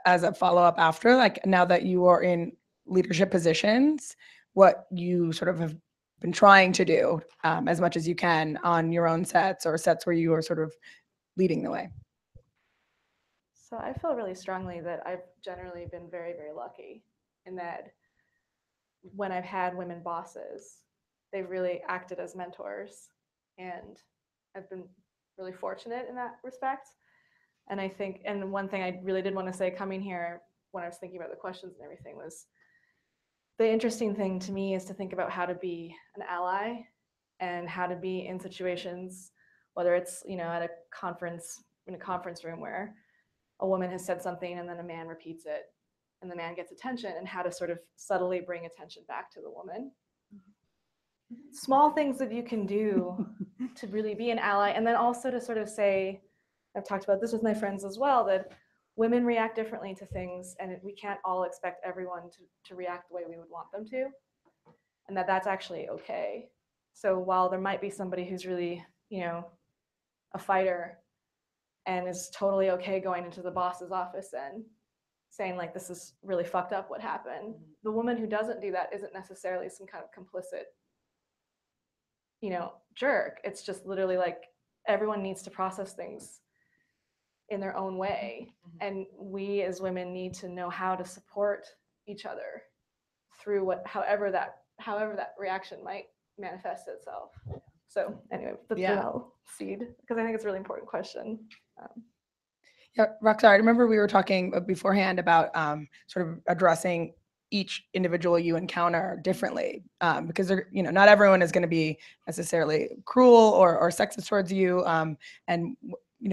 as a follow-up after, like now that you are in leadership positions, what you sort of have been trying to do as much as you can on your own sets or sets where you are sort of leading the way. So I feel really strongly that I've generally been very, very lucky in that when I've had women bosses, they've really acted as mentors. And I've been really fortunate in that respect. And I think, and one thing I really did want to say coming here when I was thinking about the questions and everything was the interesting thing to me is to think about how to be an ally and how to be in situations, whether it's, at a conference, in a conference room where a woman has said something and then a man repeats it and the man gets attention, and how to sort of subtly bring attention back to the woman. Small things that you can do to really be an ally, and then also to sort of say, I've talked about this with my friends as well, that women react differently to things, and we can't all expect everyone to react the way we would want them to, and that's actually okay. So while there might be somebody who's really, a fighter and is totally okay going into the boss's office and saying like, this is really fucked up what happened, the woman who doesn't do that isn't necessarily some kind of complicit, jerk. It's just literally like everyone needs to process things in their own way. And we as women need to know how to support each other through however that reaction might manifest itself. So anyway, that's Yeah. what I'll cede, because I think it's a really important question. Yeah, Roxanne, I remember we were talking beforehand about sort of addressing each individual you encounter differently, because not everyone is going to be necessarily cruel or sexist towards you, and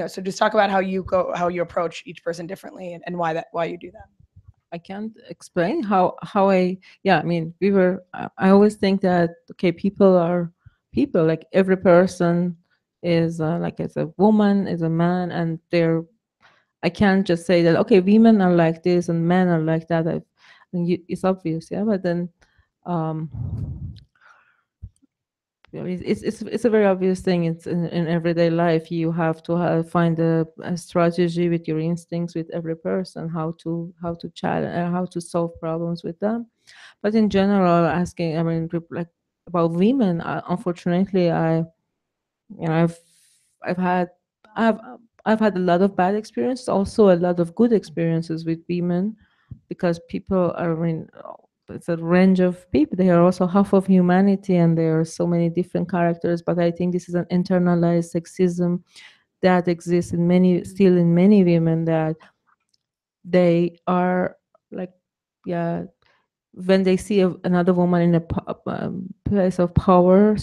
so just talk about how you approach each person differently and why you do that. I can't explain how I mean I always think that okay, people are people, like every person is like as a woman, is a man, and I can't just say that okay, women are like this and men are like that. It's obvious, yeah, but then it's a very obvious thing. It's in everyday life. You have to find a strategy with your instincts with every person, how to challenge, how to solve problems with them. But in general, asking, I mean, like about women, unfortunately, I've had I've I've had a lot of bad experiences, also a lot of good experiences with women, because people are, I mean, it's a range of people. They are also half of humanity, and there are so many different characters. But I think this is an internalized sexism that exists still in many women, that they are like, yeah, when they see another woman in a place of power,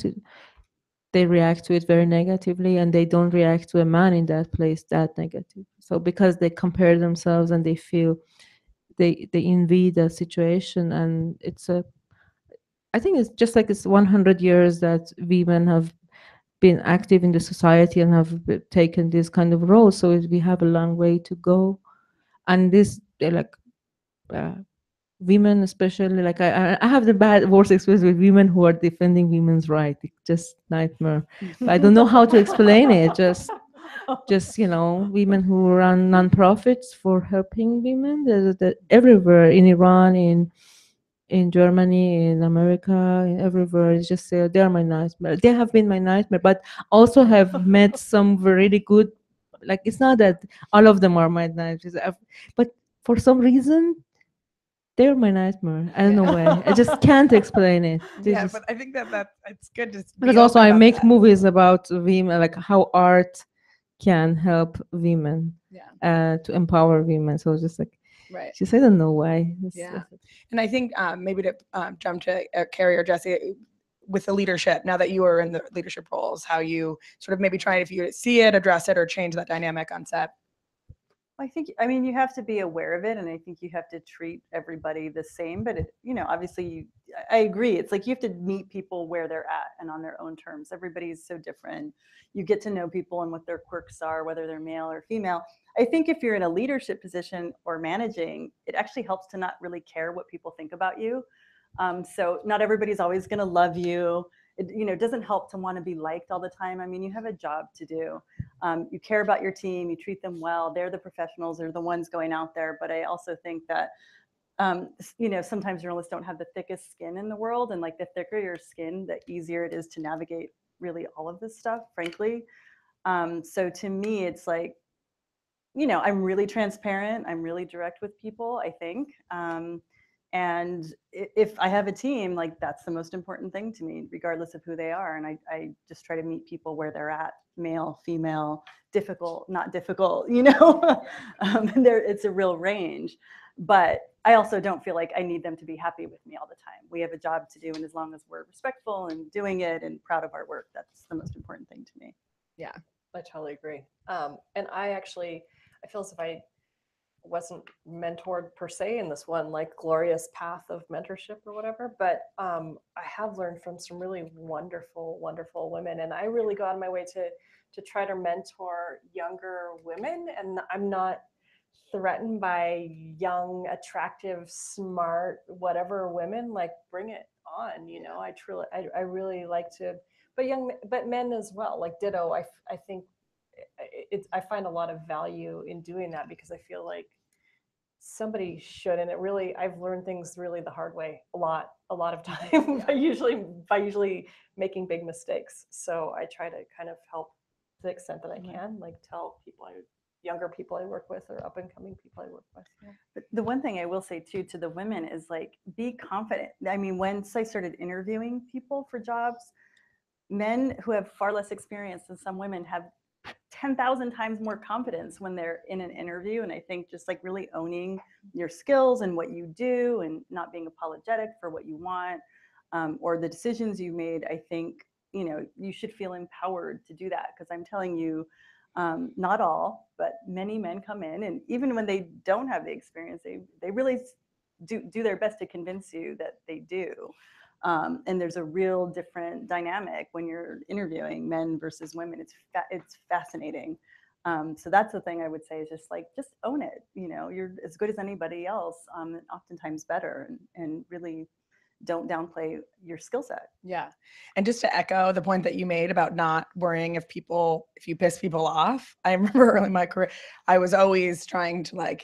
they react to it very negatively, and they don't react to a man in that place that negative. So because they compare themselves and they feel they envy the situation, and I think it's just like it's 100 years that women have been active in the society and have taken this kind of role. So we have a long way to go, and they're like women, especially like I have the worst experience with women who are defending women's rights. It's just nightmare. But I don't know how to explain it. Just women who run nonprofits for helping women. There's everywhere in Iran, in Germany, in America, everywhere. It's just they are my nightmare. They have been my nightmare, but also have met some really good. Like it's not that all of them are my nightmares, but for some reason they're my nightmare. I don't know why. I just can't explain it. But I think that it's good to be because also I open about make that. movies about women, like how art can help women, to empower women. So just like, right. Just I don't know why. And I think maybe to jump to Carrie or Jesse, with the leadership, now that you are in the leadership roles, how you sort of maybe try, if you see it, address it, or change that dynamic on set. I mean, you have to be aware of it, and I think you have to treat everybody the same. But obviously, I agree. It's like you have to meet people where they're at and on their own terms. Everybody is so different. You get to know people and what their quirks are, whether they're male or female. I think if you're in a leadership position or managing, it actually helps to not really care what people think about you. So not everybody's always going to love you. It doesn't help to want to be liked all the time. I mean, you have a job to do. You care about your team, you treat them well. They're the professionals, they're the ones going out there. But I also think that, sometimes journalists don't have the thickest skin in the world. And like the thicker your skin, the easier it is to navigate really all of this stuff, frankly. So to me, it's like, I'm really transparent. I'm really direct with people, I think. And if I have a team, like that's the most important thing to me, regardless of who they are. And I just try to meet people where they're at, male, female, difficult, not difficult, it's a real range. But I also don't feel like I need them to be happy with me all the time. We have a job to do, and as long as we're respectful and doing it and proud of our work, that's the most important thing to me. Yeah, I totally agree. And I feel as if I wasn't mentored per se in this one like glorious path of mentorship or whatever, but I have learned from some really wonderful, wonderful women, and I really go out of my way to try to mentor younger women. And I'm not threatened by young, attractive, smart, whatever women. Like, bring it on, I really like to, but men as well, like ditto. I think I find a lot of value in doing that, because I feel like somebody should, and I've learned things really the hard way a lot of time by usually making big mistakes. So I try to kind of help to the extent that I can, like tell younger people I work with, or up and coming people I work with. Yeah. But the one thing I will say too to the women is like, be confident. I mean, once I started interviewing people for jobs, men who have far less experience than some women have 10,000 times more confidence when they're in an interview. And I think just like really owning your skills and what you do, and not being apologetic for what you want, or the decisions you made, I think, you should feel empowered to do that. Because I'm telling you, not all, but many men come in, and even when they don't have the experience, they really do their best to convince you that they do. And there's a real different dynamic when you're interviewing men versus women. It's fascinating. So that's the thing I would say, is just own it. You're as good as anybody else, and oftentimes better, and really don't downplay your skill set. Yeah. And just to echo the point that you made about not worrying if you piss people off. I remember early in my career, I was always trying to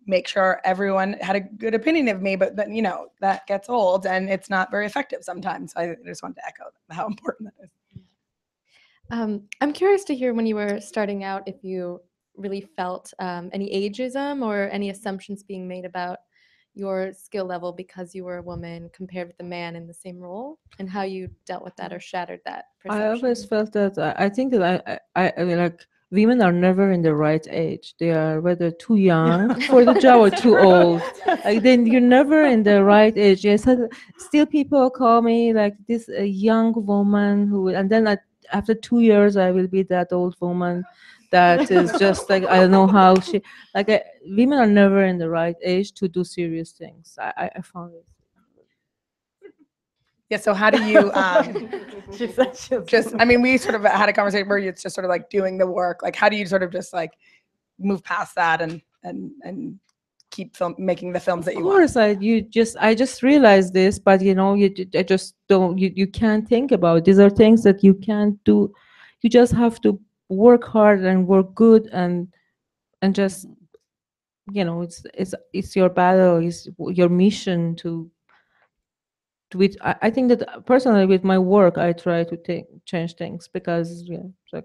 make sure everyone had a good opinion of me, but then, that gets old and it's not very effective sometimes. I just wanted to echo how important that is. I'm curious to hear, when you were starting out, if you really felt any ageism or any assumptions being made about your skill level because you were a woman compared with a man in the same role, and how you dealt with that or shattered that perception. I always felt that I think that I mean, like, women are never in the right age. They are whether too young for the job or too old. Like, then you're never in the right age. Yes, still people call me like this young woman and then after 2 years I will be that old woman that is just like, I don't know how women are never in the right age to do serious things. I found it. Yeah. So how do you, I mean, we sort of had a conversation where it's just sort of like doing the work. Like, how do you sort of just like move past that and keep making the films that you want? Of course, I just realized this, but I just don't, you can't think about it. These are things that you can't do. You just have to work hard and work good, and just, it's your battle, it's your mission to which I think that personally with my work I try to change things, because it's like,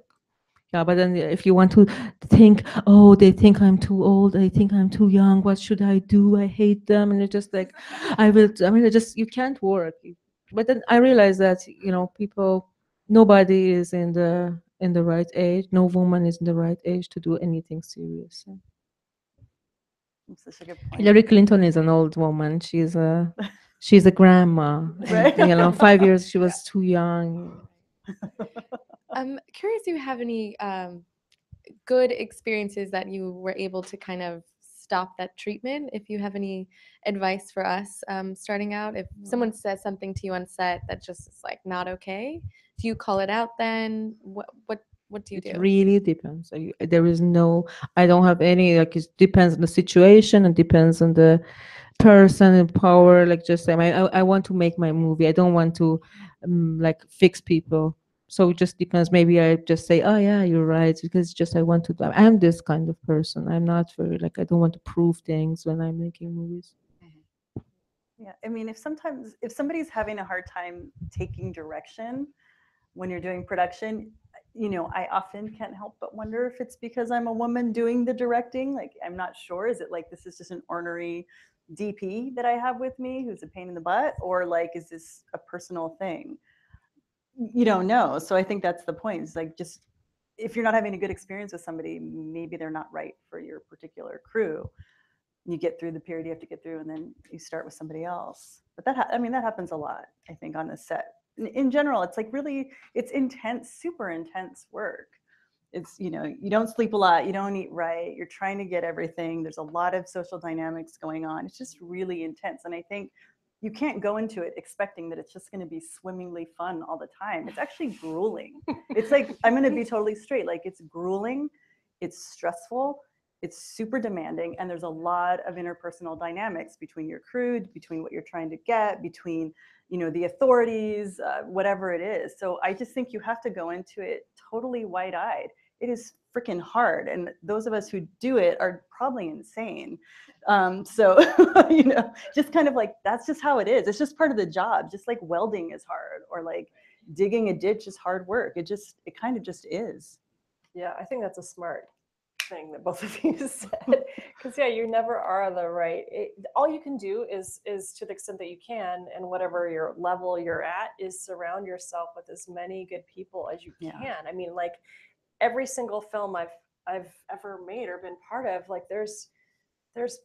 yeah, but then if you want to think, oh, they think I'm too old, they think I'm too young, what should I do? I hate them. And it's just like, you can't work. But then I realized that, nobody is in the right age. No woman is in the right age to do anything serious. That's such a good point. Hillary Clinton is an old woman. She's a grandma. Right. And, 5 years she was too young. I'm curious if you have any good experiences that you were able to kind of stop that treatment. If you have any advice for us starting out, if someone says something to you on set that just is like not okay, do you call it out then? What do you do? It really depends. There is I don't have any, like, it depends on the situation and depends on the person in power. Like, just I want to make my movie. I don't want to fix people. So it just depends. Maybe I just say, oh yeah, you're right, because just I'm this kind of person. I'm not very I don't want to prove things when I'm making movies. Yeah, I mean, if somebody's having a hard time taking direction when you're doing production, you know, I often can't help but wonder if it's because I'm a woman doing the directing. Like, I'm not sure. Is it like this is just an ornery DP that I have with me who's a pain in the butt, or like is this a personal thing? You don't know. So I think that's the point. It's like, just if you're not having a good experience with somebody, maybe they're not right for your particular crew. You get through the period you have to get through, and then you start with somebody else. But that I mean, that happens a lot, I think, on the set. In general, it's like really, it's intense, super intense work. It's, you know, you don't sleep a lot, you don't eat right, you're trying to get everything. There's a lot of social dynamics going on. It's just really intense. And I think you can't go into it expecting that it's just going to be swimmingly fun all the time. It's actually grueling. It's like, I'm going to be totally straight. Like, it's grueling, it's stressful, it's super demanding, and there's a lot of interpersonal dynamics between your crew, between what you're trying to get, between, you know, the authorities, whatever it is. So I just think you have to go into it totally wide-eyed. It is freaking hard, and those of us who do it are probably insane. So you know, just kind of like, that's just how it is. It's just part of the job. Just like welding is hard, or like digging a ditch is hard work. It kind of just is. Yeah, I think that's a smart thing that both of you said, because yeah, you never are the right. All you can do is to the extent that you can, and whatever your level you're at, is surround yourself with as many good people as you can. I mean, like, every single film I've ever made or been part of, like, there's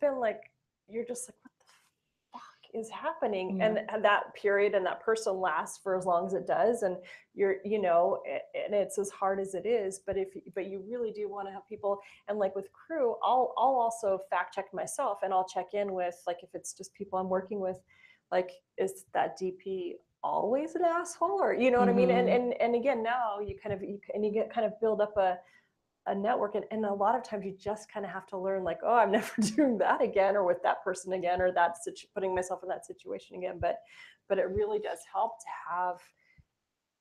been like, you're just like, what the fuck is happening? And that period and that person lasts for as long as it does, and you're, you know, and it's as hard as it is, but you really do want to have people. And like with crew, I'll also fact check myself, and I'll check in with, like, if it's just people I'm working with, like, is that DP always an asshole, or, you know what I mean? And again, now you get kind of build up a network, and a lot of times you just kind of have to learn, like, oh, I'm never doing that again, or with that person again, or putting myself in that situation again. But it really does help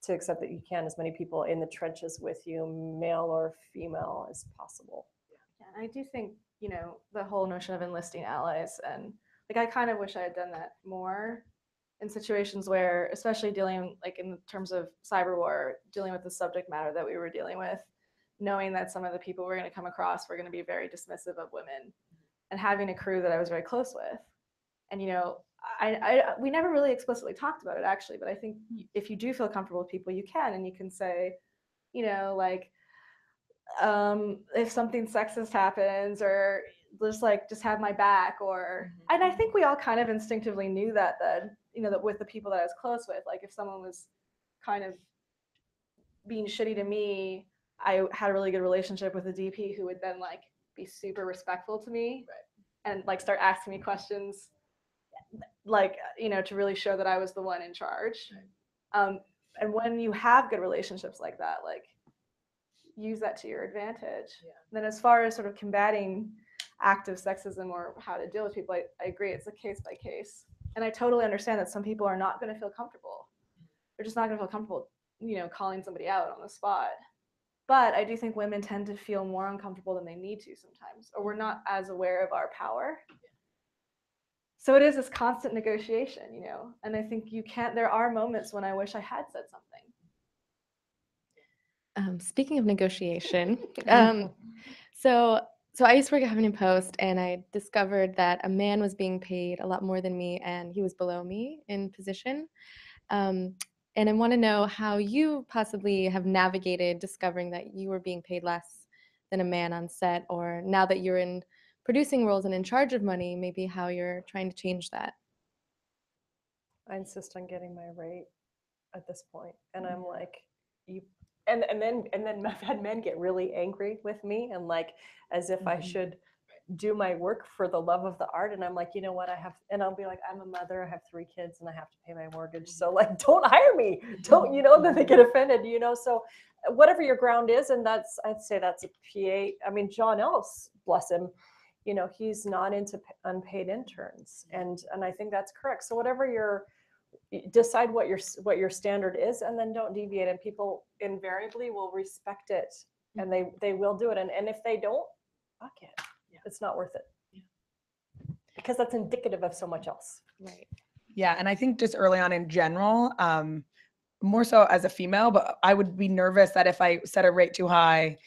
to accept that you can as many people in the trenches with you, male or female, as possible. Yeah, and I do think, you know, the whole notion of enlisting allies, and like, I kind of wish I had done that more in situations where, especially dealing, like, in terms of cyber war, dealing with the subject matter that we were dealing with, knowing that some of the people we're going to come across were going to be very dismissive of women, and having a crew that I was very close with. And, you know, we never really explicitly talked about it, actually, but I think if you do feel comfortable with people, you can, and you can say, you know, like, if something sexist happens, or just have my back, or, and I think we all kind of instinctively knew that then, you know, that with the people that I was close with, like, if someone was kind of being shitty to me, I had a really good relationship with a DP who would then, like, be super respectful to me, and like start asking me questions, like, you know, to really show that I was the one in charge. And when you have good relationships like that, like, use that to your advantage. Then as far as sort of combating active sexism or how to deal with people, I agree, it's a case by case. And I totally understand that some people are not going to feel comfortable. They're just not going to feel comfortable, you know, calling somebody out on the spot. But I do think women tend to feel more uncomfortable than they need to sometimes, or we're not as aware of our power. So it is this constant negotiation, you know, and I think there are moments when I wish I had said something. Speaking of negotiation, so I used to work at Huffington Post, and I discovered that a man was being paid a lot more than me, and he was below me in position. And I want to know how you possibly have navigated discovering that you were being paid less than a man on set, or now that you're in producing roles and in charge of money, maybe how you're trying to change that. I insist on getting my rate at this point, and I'm like, you. And then I've had men get really angry with me, and like, as if I should do my work for the love of the art. And I'm like, you know what, and I'll be like, I'm a mother, I have 3 kids, and I have to pay my mortgage, so like, don't hire me, don't, you know. Then they get offended, you know. So whatever your ground is, and I'd say that's a PA. I mean, John Ellis, bless him, you know, he's not into unpaid interns, and I think that's correct. So whatever decide what your standard is, and then don't deviate, and people invariably will respect it, and they will do it. And if they don't, fuck it. It's not worth it, because that's indicative of so much else. Right. Yeah, and I think just early on in general, more so as a female, but I would be nervous that if I set a rate too high,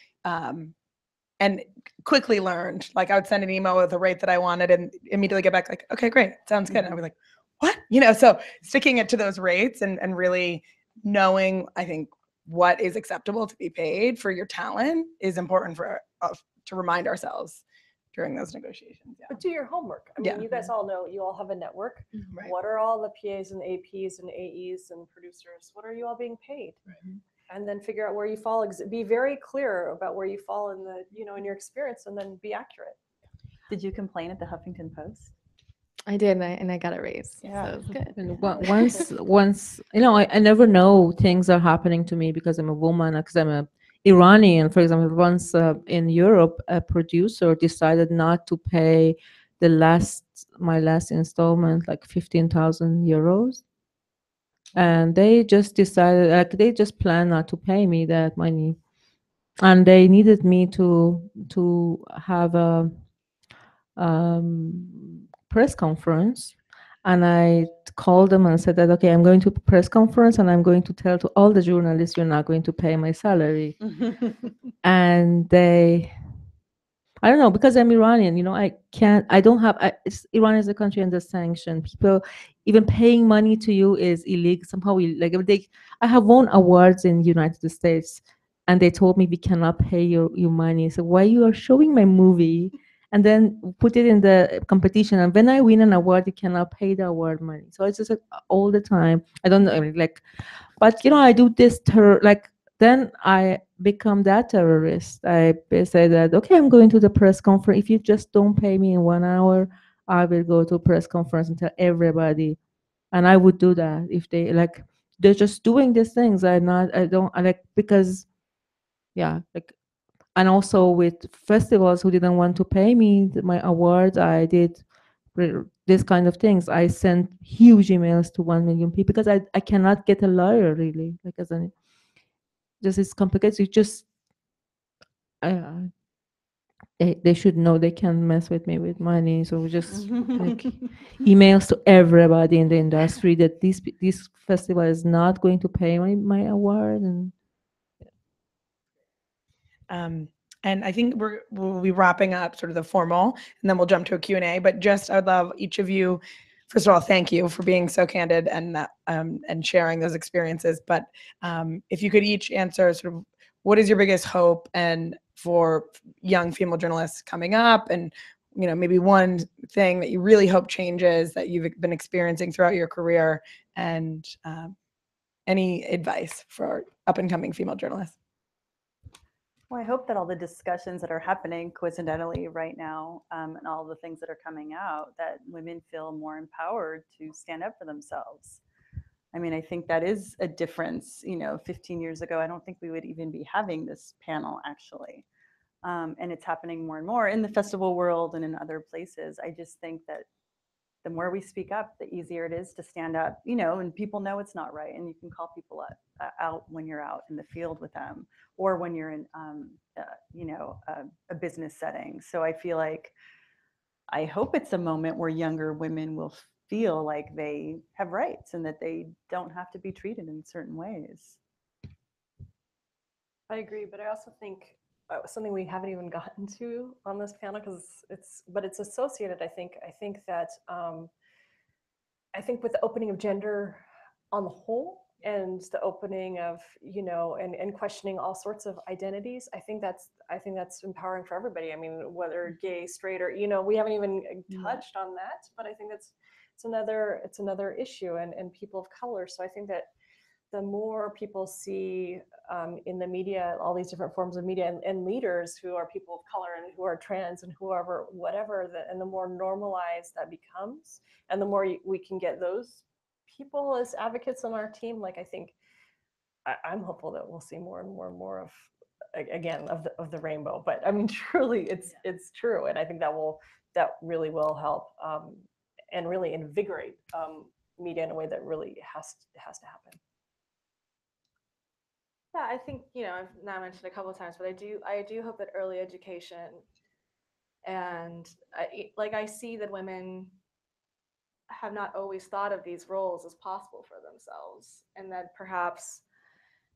and quickly learned, like I would send an email with a rate that I wanted and immediately get back like, okay, great, sounds good. And I'd be like, what? So sticking it to those rates and really knowing, I think, what is acceptable to be paid for your talent is important for to remind ourselves during those negotiations. Yeah. But do your homework. I mean, you guys all know, you all have a network. Right. What are all the PAs and APs and AEs and producers? What are you all being paid? And then figure out where you fall. Be very clear about where you fall in the, in your experience, and then be accurate. Did you complain at the Huffington Post? I did, and I got a raise. Yeah. So it's good. And once I never know things are happening to me because I'm a woman, because I'm a Iranian, for example. Once in Europe, a producer decided not to pay my last installment, like 15,000 euros, and they just decided, like, they just planned not to pay me that money, and they needed me to have a press conference, and I called them and said that, okay, I'm going to a press conference and I'm going to tell to all the journalists you're not going to pay my salary. And I don't know, because I'm Iranian, I don't have, Iran is a country under sanction. People, even paying money to you is illegal. Somehow I have won awards in the United States, and they told me we cannot pay your money. So why you are showing my movie and then put it in the competition? And when I win an award, you cannot pay the award money. So it's just like all the time. I don't know, but I do this then I become that terrorist. I say that, okay, I'm going to the press conference. If you just don't pay me in 1 hour, I will go to a press conference and tell everybody. And I would do that if they're just doing these things. Because, yeah, and also with festivals who didn't want to pay me my awards, I did this kind of things. I sent huge emails to 1 million people because I cannot get a lawyer, really, just it's complicated. They should know they can't mess with me with money. So just emails to everybody in the industry that this festival is not going to pay my award. And I think we'll be wrapping up sort of the formal, and then we'll jump to a Q&A. But just, I'd love each of you, first of all, thank you for being so candid and sharing those experiences. But if you could each answer sort of, what is your biggest hope and for young female journalists coming up, and maybe one thing that you really hope changes that you've been experiencing throughout your career, and any advice for up and coming female journalists? Well, I hope that all the discussions that are happening coincidentally right now, and all the things that are coming out, that women feel more empowered to stand up for themselves. I mean, I think that is a difference. 15 years ago, I don't think we would even be having this panel, actually. And it's happening more and more in the festival world and in other places. I just think that the more we speak up, the easier it is to stand up, and people know it's not right. And you can call people out when you're out in the field with them, or when you're in, a business setting. So I feel like, I hope it's a moment where younger women will feel like they have rights and that they don't have to be treated in certain ways. I agree, but I also think something we haven't even gotten to on this panel, because it's associated. I think that I think with the opening of gender on the whole, and the opening of and questioning all sorts of identities, I think that's empowering for everybody. I mean, whether gay, straight, or we haven't even touched on that, but I think it's another issue, and people of color. So I think that the more people see in the media, all these different forms of media, and leaders who are people of color and who are trans and whoever, whatever, and the more normalized that becomes, and the more we can get those people as advocates on our team, I think I'm hopeful that we'll see more and more and more of the rainbow. But I mean, truly, it's true, and I think that really will help and really invigorate media in a way that really has to happen. Yeah, I think, I've now mentioned a couple of times, but I do hope that early education, and I see that women have not always thought of these roles as possible for themselves, and that perhaps,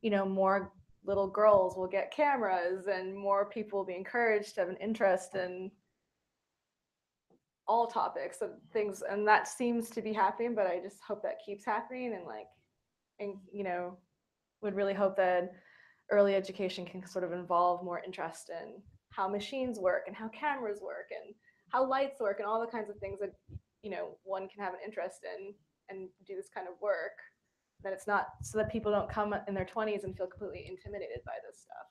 you know, more little girls will get cameras and more people will be encouraged to have an interest in all topics and things, and that seems to be happening, but I just hope that keeps happening, and like, and you know, would really hope that early education can sort of involve more interest in how machines work and how cameras work and how lights work and all the kinds of things that, you know, one can have an interest in and do this kind of work. That it's not so that people don't come in their 20s and feel completely intimidated by this stuff.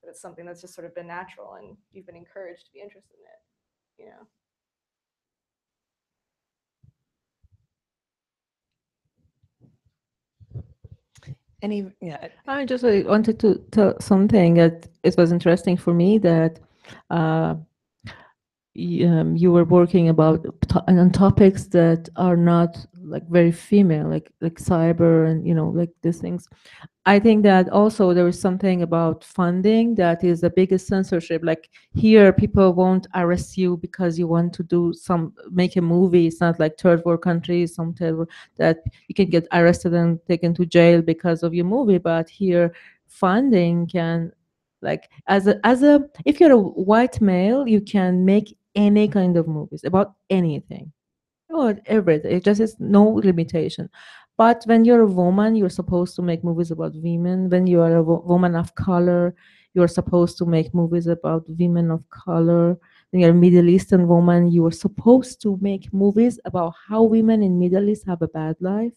But it's something that's just sort of been natural and you've been encouraged to be interested in it, you know. Yeah. I just wanted to tell something that it was interesting for me that you were working about on topics that are not like very female, like cyber and like these things. I think that also there is something about funding that is the biggest censorship. Like here, people won't arrest you because you want to make a movie. It's not like third world countries, that you can get arrested and taken to jail because of your movie. But here, funding can, like, if you're a white male, you can make any kind of movies about anything. Oh, everything. It just is no limitation. But when you're a woman, you're supposed to make movies about women. When you are a woman of color, you're supposed to make movies about women of color. When you're a Middle Eastern woman, you are supposed to make movies about how women in Middle East have a bad life.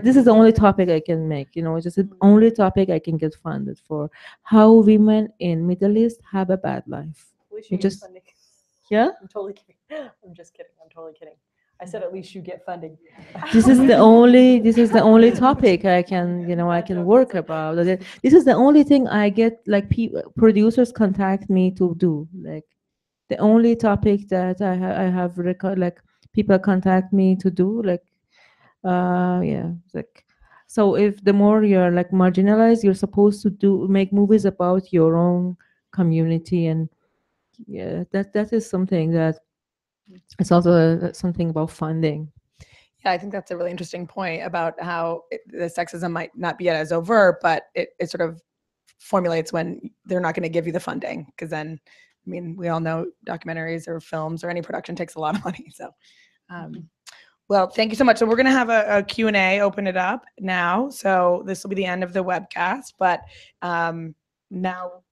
This is the only topic I can make. It's just the only topic I can get funded for. How women in Middle East have a bad life. At least You you get just funding. yeah. I'm totally kidding. I'm just kidding. I'm totally kidding. I said at least you get funding. This is the only topic I can I can work about. This is the only thing I get, like, producers contact me to do, like the only topic that I have like people contact me to do, like yeah, like, so if the more you're like marginalized, you're supposed to make movies about your own community. And yeah, that is something that it's also something about funding. Yeah, I think that's a really interesting point about how the sexism might not be as overt, but it sort of formulates when they're not going to give you the funding. Because then, I mean, we all know documentaries or films or any production takes a lot of money. So, well, thank you so much. So we're going to have a Q&A, open it up now. So this will be the end of the webcast. But now